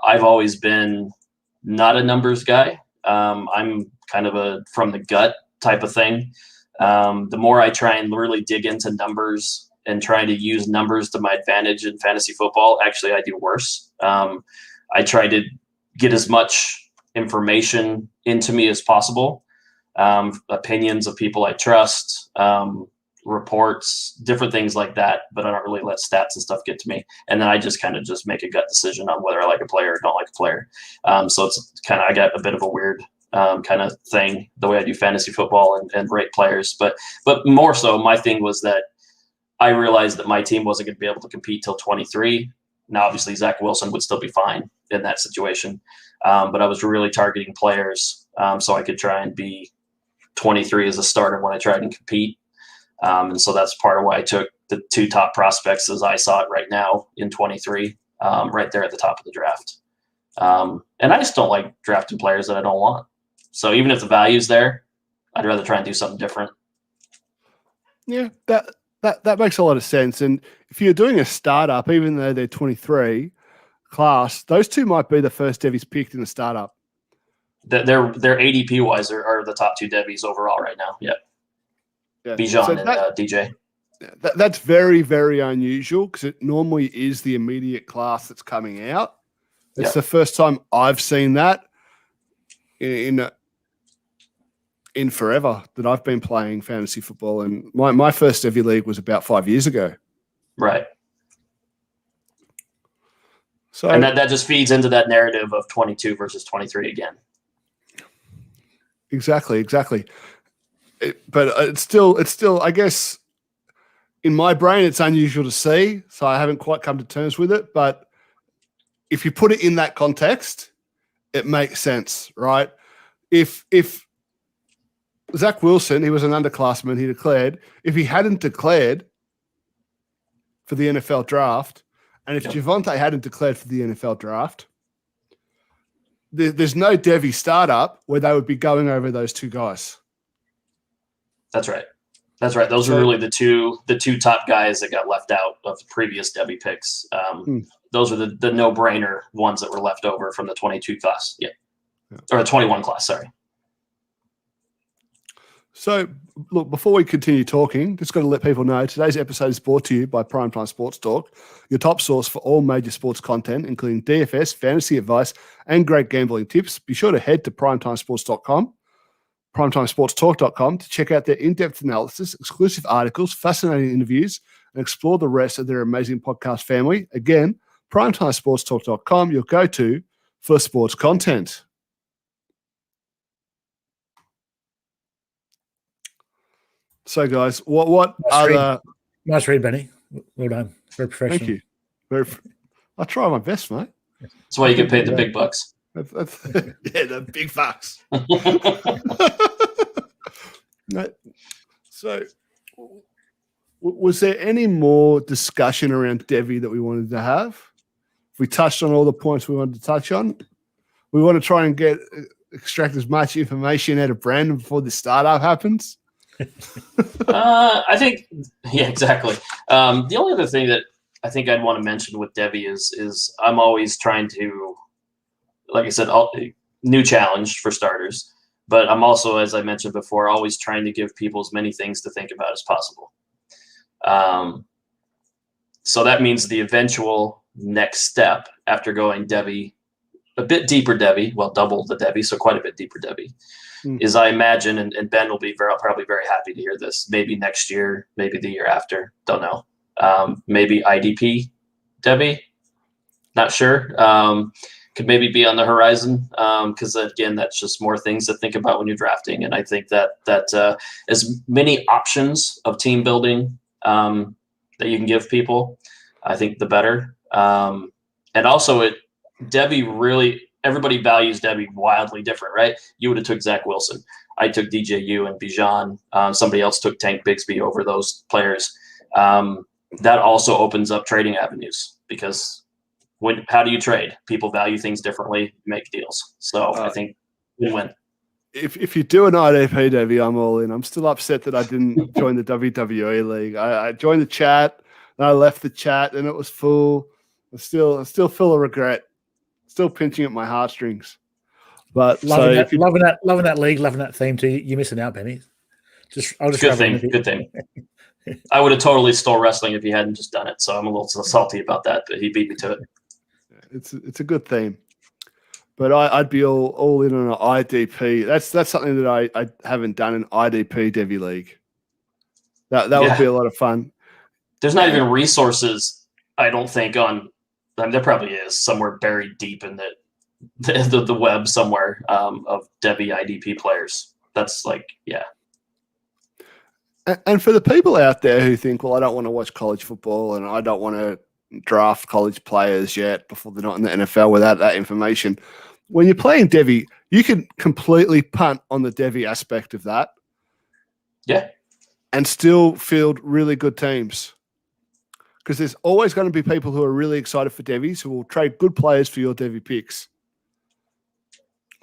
I've always been not a numbers guy. I'm kind of a from the gut type of thing. The more I try and really dig into numbers and trying to use numbers to my advantage in fantasy football, actually I do worse. I try to get as much information into me as possible. Opinions of people I trust, reports, different things like that, but I don't really let stats and stuff get to me. And then I just kind of just make a gut decision on whether I like a player or don't like a player. So it's kind of, I got a bit of a weird kind of thing, the way I do fantasy football and rate players. But more so, my thing was that I realized that my team wasn't going to be able to compete till 23. Now, obviously, Zach Wilson would still be fine in that situation. But I was really targeting players so I could try and be 23 as a starter when I tried and compete. And so that's part of why I took the 2 top prospects as I saw it right now in 23, right there at the top of the draft. And I just don't like drafting players that I don't want. So even if the value's there, I'd rather try and do something different. Yeah, that makes a lot of sense. And if you're doing a startup, even though they're 23 class, those 2 might be the first Devis picked in a startup. Their ADP wise are the top 2 Devis overall right now. Yeah. Bijan and DJ. That's very, very unusual because it normally is the immediate class that's coming out. It's the first time I've seen that in forever that I've been playing fantasy football. And my first Devi league was about 5 years ago. Right. So, and that just feeds into that narrative of 22 versus 23 again. Exactly. But it's still, I guess, in my brain, it's unusual to see. So I haven't quite come to terms with it. But if you put it in that context, it makes sense, right? If Zach Wilson, he was an underclassman, he declared, if he hadn't declared for the NFL draft, and if Javonte hadn't declared for the NFL draft, there's no Devi startup where they would be going over those 2 guys. That's right. That's right. Those are really the two top guys that got left out of the previous Debbie picks. Those are the no-brainer ones that were left over from the 22 class. Yeah. Or the 21 class, sorry. So, look, before we continue talking, just going to let people know today's episode is brought to you by Primetime Sports Talk, your top source for all major sports content, including DFS, fantasy advice, and great gambling tips. Be sure to head to primetimesports.com, primetimesportstalk.com to check out their in-depth analysis, exclusive articles, fascinating interviews, and explore the rest of their amazing podcast family. Again, primetimesportstalk.com, your go-to for sports content. So, guys, what other... Nice read, Benny. Well done. Very professional. Thank you. I try my best, mate. That's why you get paid the big bucks. Yeah, the big bucks. So, was there any more discussion around Devi that we wanted to have? We touched on all the points we wanted to touch on. We want to try and extract as much information out of Brandon before the startup happens. I think, yeah, exactly. The only other thing that I think I'd want to mention with Devi is I'm always trying to, like I said, new challenge for starters, but I'm also, as I mentioned before, always trying to give people as many things to think about as possible. So that means the eventual next step after going Devi, a bit deeper Devi, well, double the Devi, so quite a bit deeper Devi, is I imagine, and Ben will be probably very happy to hear this, maybe next year, maybe the year after, don't know. Maybe IDP Devi, not sure. Could maybe be on the horizon because, again, that's just more things to think about when you're drafting. And I think that as many options of team building that you can give people, I think the better. And also Debbie really, everybody values Debbie wildly different, right? You would have took Zach Wilson. I took DJU and Bijan. Somebody else took Tank Bigsby over those players. That also opens up trading avenues because how do you trade? People value things differently, make deals. So I think win-win. If you do an IDP, Debbie, I'm all in. I'm still upset that I didn't join the WWE league. I joined the chat, and I left the chat, and it was full. I still feel a regret. Still pinching at my heartstrings. But loving that league, loving that theme too. You're missing out, Benny. Good thing. I would have totally stole wrestling if he hadn't just done it. So I'm a little salty about that, but he beat me to it. It's a good theme. But I'd be all in on an IDP. That's something that I haven't done, an IDP Devi League. That would be a lot of fun. There's not even resources, I don't think, on. I mean, there probably is somewhere buried deep in the web somewhere of Debbie IDP players. That's like, yeah. And for the people out there who think, well, I don't want to watch college football and I don't want to draft college players yet before they're not in the NFL without that information, when you're playing Devi, you can completely punt on the Devi aspect of that. Yeah. And still field really good teams. Because there's always going to be people who are really excited for Devis who will trade good players for your Devi picks.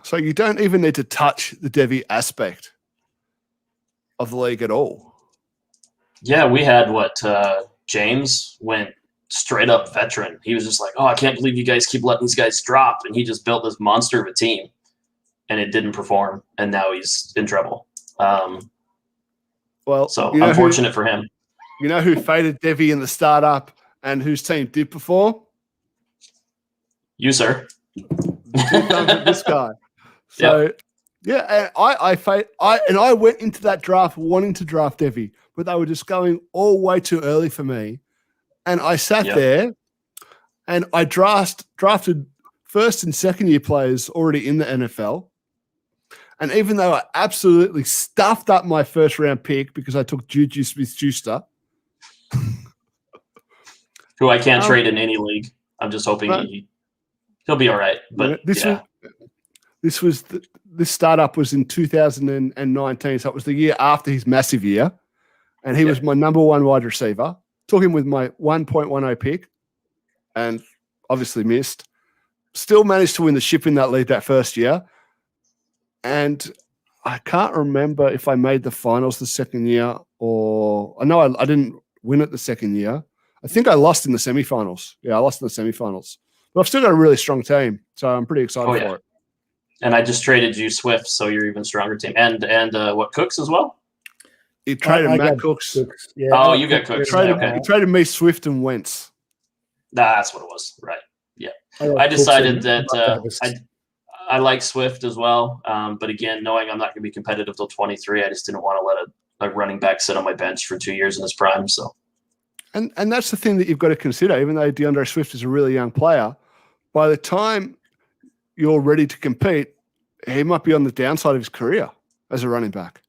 So you don't even need to touch the Devi aspect of the league at all. Yeah, we had James went straight up veteran. He was just like, oh, I can't believe you guys keep letting these guys drop. And he just built this monster of a team and it didn't perform. And now he's in trouble. So unfortunate for him. You know who faded Devi in the startup and whose team did perform? You, sir. This guy. So, yeah, and I went into that draft wanting to draft Devi, but they were just going all way too early for me. And I sat there and I drafted first and second year players already in the NFL. And even though I absolutely stuffed up my first round pick because I took Juju Smith-Schuster, who I can't trade in any league. I'm just hoping he'll be all right. But this startup was in 2019, so it was the year after his massive year, and he was my number one wide receiver. Took him with my 1.10 pick, and obviously missed. Still managed to win the ship in that league that first year, and I can't remember if I made the finals the second year, or I know I didn't win it the second year. I think I lost in the semifinals. Yeah, I lost in the semifinals. But I've still got a really strong team, so I'm pretty excited for it. And I just traded you Swift, so you're even stronger team. And what, Cooks as well? He traded Matt Cooks. Yeah, oh, you got Cooks. He traded me Swift and Wentz. That's what it was. Right. Yeah. I decided that I like Swift as well. But again, knowing I'm not going to be competitive till 23, I just didn't want to let a running back sit on my bench for 2 years in his prime. So. And that's the thing that you've got to consider. Even though DeAndre Swift is a really young player, by the time you're ready to compete, he might be on the downside of his career as a running back.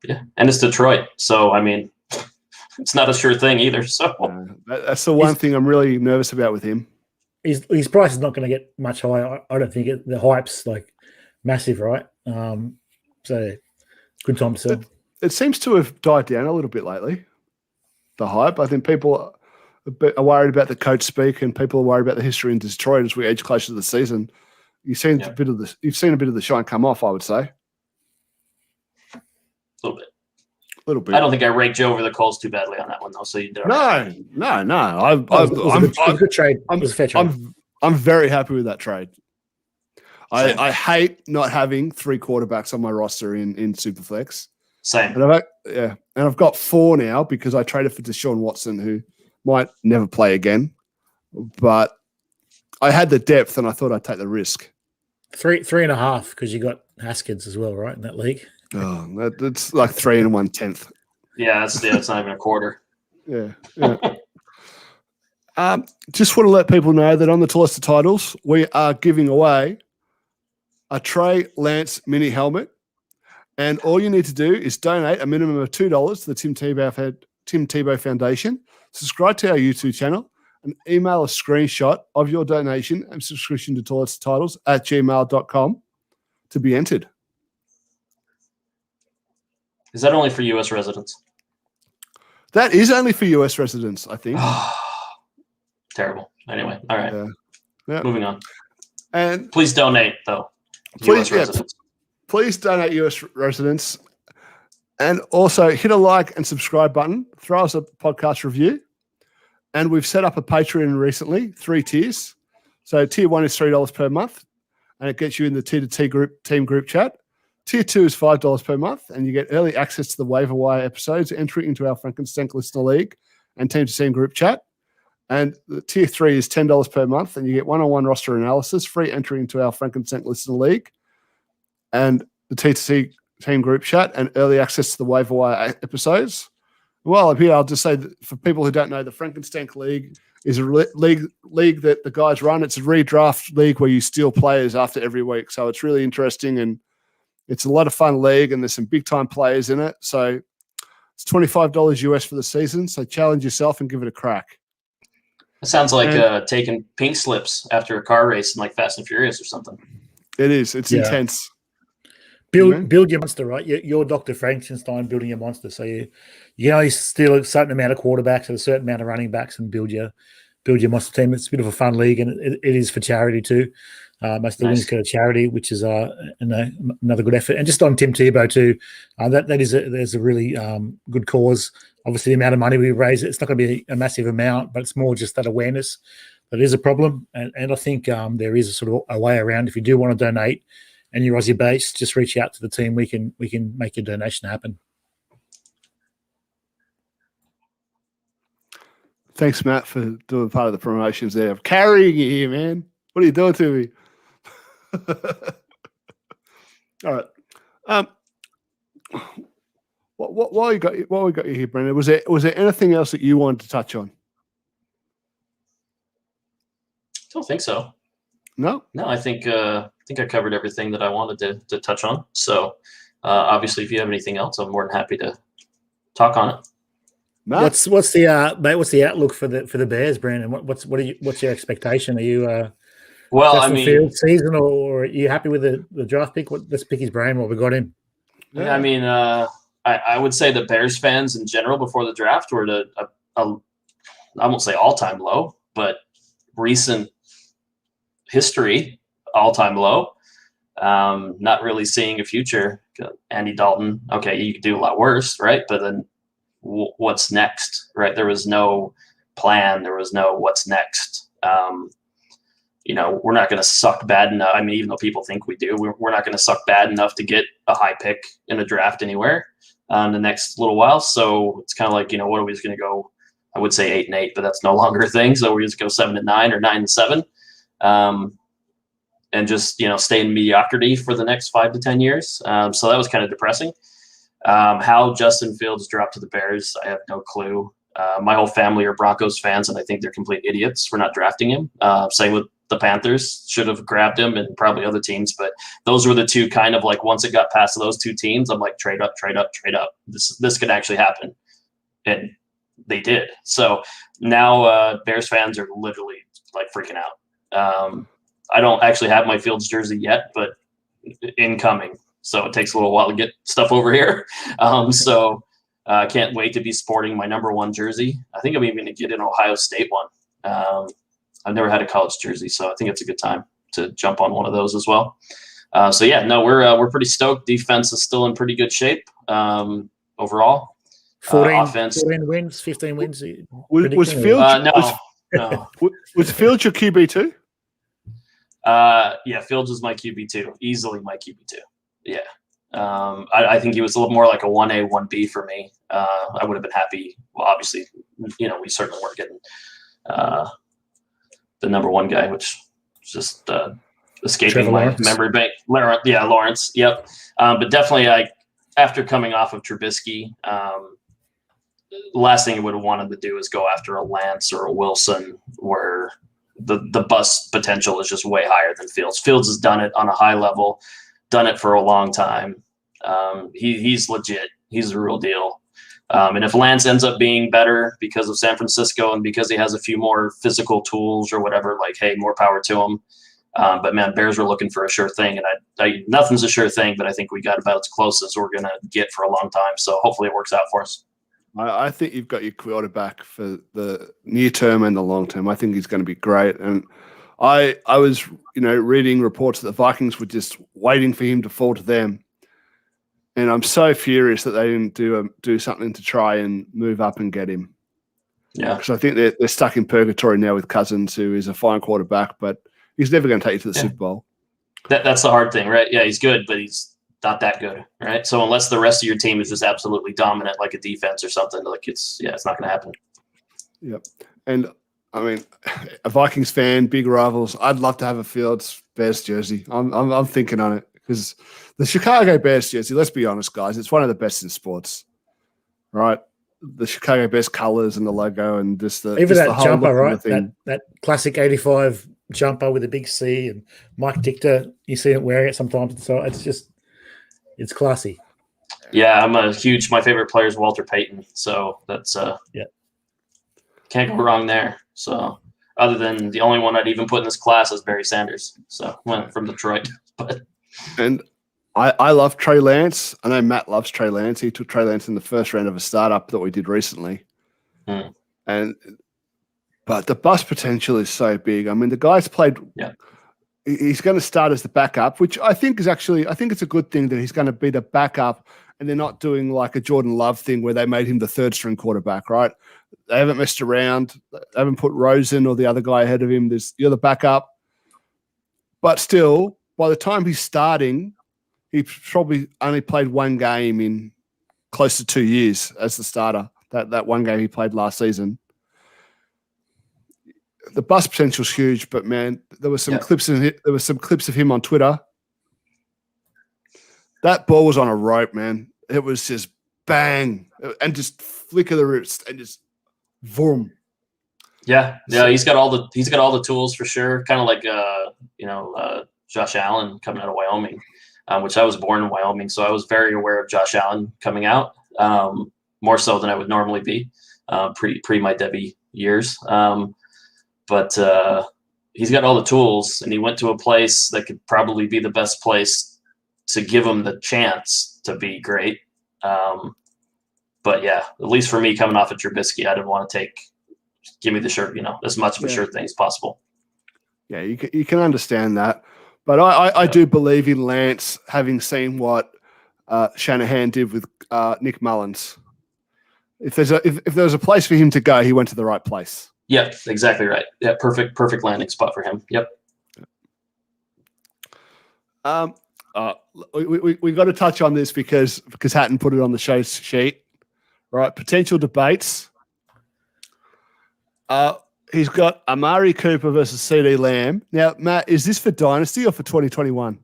Yeah, and it's Detroit, so I mean, it's not a sure thing either. So that's the one thing I'm really nervous about with him. His price is not going to get much higher. I don't think the hype's like massive, right? So good time to sell. It seems to have died down a little bit lately. The hype. I think people are worried about the coach speak, and people are worried about the history in Detroit as we edge closer to the season. You've seen a bit of the shine come off, I would say. A little bit. I don't think I raked you over the coals too badly on that one, though. So you did. No. It was a good trade. It was a fair trade. I'm very happy with that trade. I hate not having 3 quarterbacks on my roster in Superflex. Same. And I've got 4 now because I traded for Deshaun Watson, who might never play again. But I had the depth, and I thought I'd take the risk. 3.5 because you got Haskins as well, right, in that league. Oh, that's like 3 1/10. Yeah, it's not even a quarter. Yeah. Just want to let people know that on the Tallest of Titles, we are giving away a Trey Lance mini helmet. And all you need to do is donate a minimum of $2 to the Tim Tebow Foundation, subscribe to our YouTube channel, and email a screenshot of your donation and subscription to Tallest of Titles at gmail.com to be entered. Is that only for U.S. residents? That is only for U.S. residents, I think. Terrible. Anyway, all right. Yeah. Moving on. And please donate, though. U.S. residents. Please donate, U.S. residents. And also hit a like and subscribe button. Throw us a podcast review. And we've set up a Patreon recently, 3 tiers. So tier 1 is $3 per month, and it gets you in the T2T team group chat. Tier 2 is $5 per month, and you get early access to the waiver wire episodes, entry into our Frankenstein Listener League and team to team group chat. And the tier 3 is $10 per month, and you get one-on-one roster analysis, free entry into our Frankenstein Listener League, and the T2T team group chat, and early access to the waiver wire episodes. Well, up here, I'll just say that for people who don't know, the Frankenstein League is a league that the guys run. It's a redraft league where you steal players after every week. So it's really interesting, and it's a lot of fun league, and there's some big-time players in it. So it's $25 US for the season. So challenge yourself and give it a crack. It sounds like taking pink slips after a car race in like Fast and Furious or something. It is. It's intense. Build your monster, right? You're Dr. Frankenstein building your monster. So you only steal a certain amount of quarterbacks and a certain amount of running backs and build your monster team. It's a bit of a fun league, and it is for charity too. Most of the wins go to charity, which is another good effort. And just on Tim Tebow too, there's a really good cause. Obviously, the amount of money we raise, it's not going to be a massive amount, but it's more just that awareness that it is a problem. And I think there is a sort of a way around. If you do want to donate and you're Aussie based, just reach out to the team. We can make your donation happen. Thanks, Matt, for doing part of the promotions there. I'm carrying you here, man. What are you doing to me? All right. While we got you here, Brendan, was there anything else that you wanted to touch on? I don't think so. No, I think I covered everything that I wanted to touch on. So obviously, if you have anything else, I'm more than happy to talk on it. Matt? What's the outlook for the Bears, Brandon? What's your expectation? Are you field season, or are you happy with the draft pick? Let's pick his brain. What we got him. Yeah. I mean, I would say the Bears fans in general before the draft were at I won't say all-time low, but recent history all-time low. not really seeing a future. Andy Dalton, okay, you could do a lot worse, right? But then what's next, right? There was no plan. There was no what's next. We're not going to suck bad enough. I mean, even though people think we do, we're not going to suck bad enough to get a high pick in a draft anywhere in the next little while. So it's kind of like, what are we just going to go? I would say 8-8, but that's no longer a thing. So we just go 7-9 or 9-7, and just stay in mediocrity for the next 5 to 10 years. So that was kind of depressing. How Justin Fields dropped to the Bears, I have no clue. My whole family are Broncos fans, and I think they're complete idiots for not drafting him. Same with the Panthers, should have grabbed him, and probably other teams. But those were the two kind of like, once it got past those two teams, I'm like, trade up, trade up, trade up. This could actually happen. And they did. So now Bears fans are literally like freaking out. I don't actually have my Fields jersey yet, but incoming. So it takes a little while to get stuff over here. So I can't wait to be sporting my number 1 jersey. I think I'm even going to get an Ohio State one. I've never had a college jersey, so I think it's a good time to jump on one of those as well. We're pretty stoked. Defense is still in pretty good shape overall. 14 wins, 15 wins. Was Fields? No. Was Fields your QB too? Yeah, Fields was my QB too. Easily my QB too. Yeah. I think he was a little more like a 1A, 1B for me. I would have been happy. Well, obviously, we certainly weren't getting the number 1 guy, which is just escaping my memory bank. Lawrence. Yep. But definitely, after coming off of Trubisky, the last thing he would have wanted to do is go after a Lance or a Wilson, where the bust potential is just way higher than Fields. Fields has done it on a high level, done it for a long time. He's legit. He's the real deal. And if Lance ends up being better because of San Francisco and because he has a few more physical tools or whatever, like, hey, more power to him. But man, Bears were looking for a sure thing, and nothing's a sure thing, but I think we got about as close as we're going to get for a long time. So hopefully it works out for us. I think you've got your quarterback for the near term and the long term. I think he's going to be great. And I was, reading reports that the Vikings were just waiting for him to fall to them. And I'm so furious that they didn't do something to try and move up and get him. Yeah. Because I think they're stuck in purgatory now with Cousins, who is a fine quarterback, but he's never going to take you to the Super Bowl. That's the hard thing, right? Yeah, he's good, but he's not that good, right? So unless the rest of your team is just absolutely dominant, like a defense or something, like it's not going to happen. Yep. And I mean, a Vikings fan, big rivals. I'd love to have a Fields Bears jersey. I'm thinking on it because the Chicago Bears jersey. Let's be honest, guys, it's one of the best in sports, right? The Chicago Bears colors and the logo and just the whole jumper, right? That classic '85 jumper with a big C and Mike Dichter. You see it wearing it sometimes, so it's classy. Yeah, my favorite player is Walter Payton. So that's can't go wrong there. So other than the only one I'd even put in this class is Barry Sanders. So from Detroit. And I love Trey Lance. I know Matt loves Trey Lance. He took Trey Lance in the first round of a startup that we did recently. But the bust potential is so big. I mean, the guy's played he's going to start as the backup, which I think it's a good thing that he's going to be the backup and they're not doing like a Jordan Love thing where they made him the 3rd string quarterback, right? They haven't messed around. They haven't put Rosen or the other guy ahead of him. You're the backup. But still, by the time he's starting, he probably only played 1 game in close to 2 years as the starter. That 1 game he played last season. The bust potential is huge, but man, there were some clips of him on Twitter. That ball was on a rope, man. It was just bang and just flick of the wrist and just vroom. Yeah. He's got all the tools for sure. Kind of like Josh Allen coming out of Wyoming, which I was born in Wyoming, so I was very aware of Josh Allen coming out, more so than I would normally be, pre my Debbie years. But he's got all the tools, and he went to a place that could probably be the best place to give him the chance to be great. But yeah, at least for me coming off of Trubisky, I didn't want to give me the shirt, as much of a sure thing as possible. Yeah, you can understand that. But I do believe in Lance, having seen what Shanahan did with Nick Mullins. If there's a place for him to go, he went to the right place. Yep, exactly right. Yeah, perfect landing spot for him. Yep. We got to touch on this because Hatton put it on the show sheet. Right, potential debates. He's got Amari Cooper versus CD Lamb. Now, Matt, is this for Dynasty or for 2021?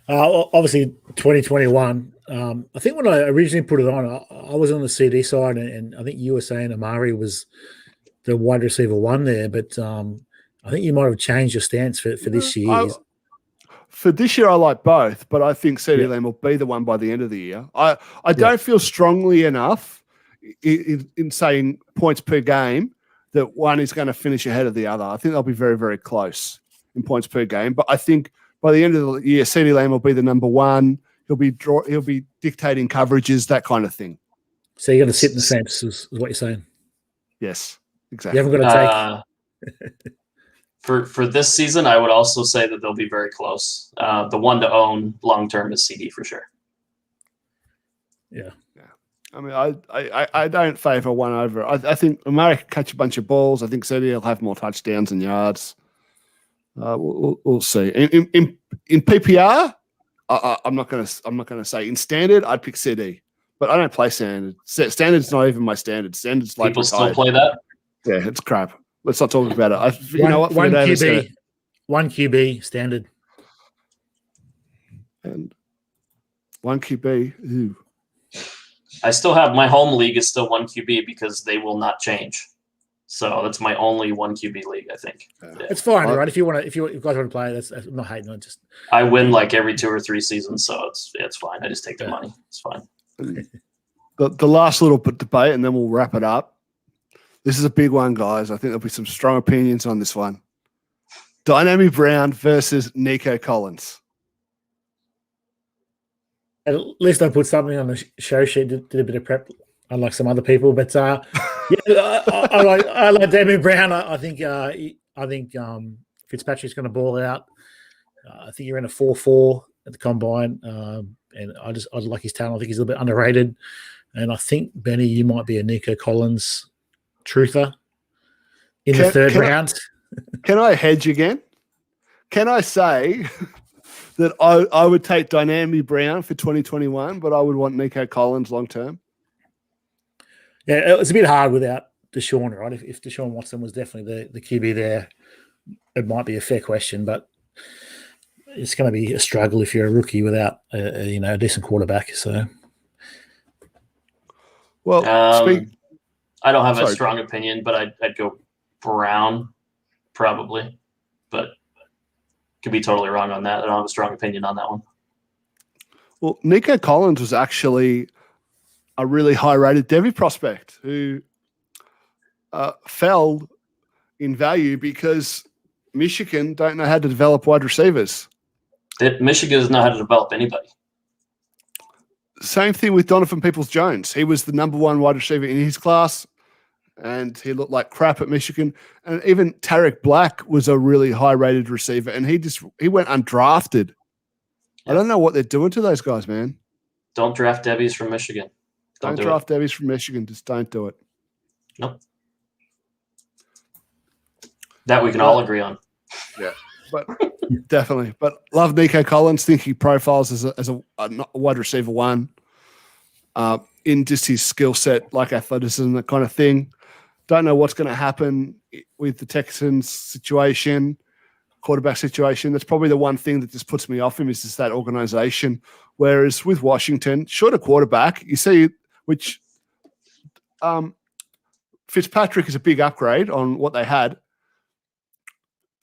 Obviously, 2021. I think when I originally put it on, I was on the CD side, and I think you were saying Amari was the wide receiver one there, but I think you might have changed your stance for this year. For this year, I like both, but I think CD Lamb will be the one by the end of the year. I don't feel strongly enough in saying points per game that one is going to finish ahead of the other. I think they'll be very, very close in points per game. But I think by the end of the year, CD Lamb will be the number one. He'll be dictating coverages, that kind of thing. So you're going to sit in the fence, is what you're saying? Yes, exactly. You haven't got to take. For this season, I would also say that they'll be very close. The one to own long term is CD for sure. Yeah. I mean, I don't favour one over. I think Amari can catch a bunch of balls. I think CD will have more touchdowns and yards. We'll see. In PPR, I'm not gonna say. In standard, I'd pick CD, but I don't play standard. Standard's not even my standard. Standard's like people still play that. Yeah, it's crap. Let's not talk about it. You know what? One QB standard, and one QB. Ooh. I still have my home league is still one QB because they will not change. So that's my only one QB league, I think. Yeah. It's fine, right? If you guys want to play, I'm not hating on it. Just I win like every 2 or 3 seasons, so it's fine. I just take the money. It's fine. The last little bit debate, and then we'll wrap it up. This is a big one, guys. I think there'll be some strong opinions on this one. Dynasty Brown versus Nico Collins. At least I put something on the show sheet. Did a bit of prep, unlike some other people. But I like Damian Brown. I think Fitzpatrick's going to ball out. I think you're in a 4-4 at the combine, and I like his talent. I think he's a little bit underrated. And I think Benny, you might be a Nico Collins truther in the third round. Can I hedge again? Can I say that I would take Dynasty Brown for 2021, but I would want Nico Collins long term? Yeah, it's a bit hard without Deshaun, right? If Deshaun Watson was definitely the QB there, it might be a fair question, but it's going to be a struggle if you're a rookie without a decent quarterback. So, well, I don't have a strong opinion, but I'd go Brown probably, but could be totally wrong on that. I don't have a strong opinion on that one. Well, Nico Collins was actually a really high-rated Devy prospect who fell in value because Michigan don't know how to develop wide receivers. Michigan doesn't know how to develop anybody. Same thing with Donovan Peoples-Jones. He was the number one wide receiver in his class, and he looked like crap at Michigan. And even Tarek Black was a really high-rated receiver, and he went undrafted. Yeah. I don't know what they're doing to those guys, man. Don't draft Debbies from Michigan. Don't draft Debbies from Michigan. Just don't do it. Nope. That we can all agree on. Yeah, but definitely. But love Nico Collins. Think he profiles as a wide receiver one in just his skill set, like athleticism, that kind of thing. Don't know what's going to happen with the Texans situation, quarterback situation. That's probably the one thing that just puts me off him is just that organization. Whereas with Washington, short a quarterback, you see, which Fitzpatrick is a big upgrade on what they had.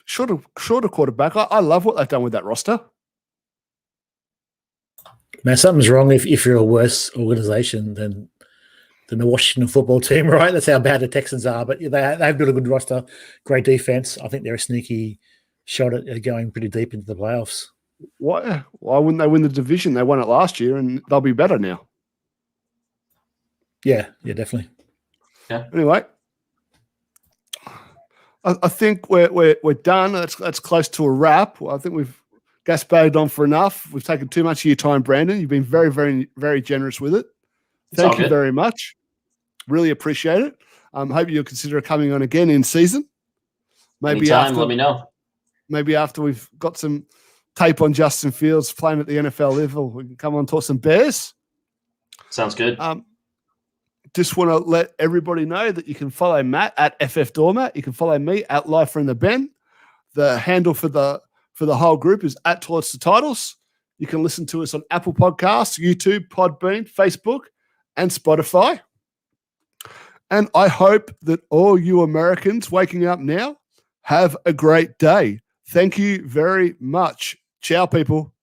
Shorter quarterback. I love what they've done with that roster. Man, something's wrong if you're a worse organization than the Washington football team, right? That's how bad the Texans are. But they've built a good roster, great defense. I think they're a sneaky shot at going pretty deep into the playoffs. Why wouldn't they win the division? They won it last year, and they'll be better now. Yeah, definitely. Yeah. Anyway, I think we're done. That's close to a wrap. I think gasparded on for enough. We've taken too much of your time, Brandon. You've been very, very, very generous with it. Thank you very much. Really appreciate it. Hope you'll consider coming on again in season. Maybe Anytime, let me know. Maybe after we've got some tape on Justin Fields playing at the NFL level, we can come on and talk some Bears. Sounds good. Just want to let everybody know that you can follow Matt at FF Doormat. You can follow me at Life from the Ben. The handle for the whole group is at Towards the Titles. You can listen to us on Apple Podcasts, YouTube, Podbean, Facebook, and Spotify. And I hope that all you Americans waking up now have a great day. Thank you very much. Ciao, people.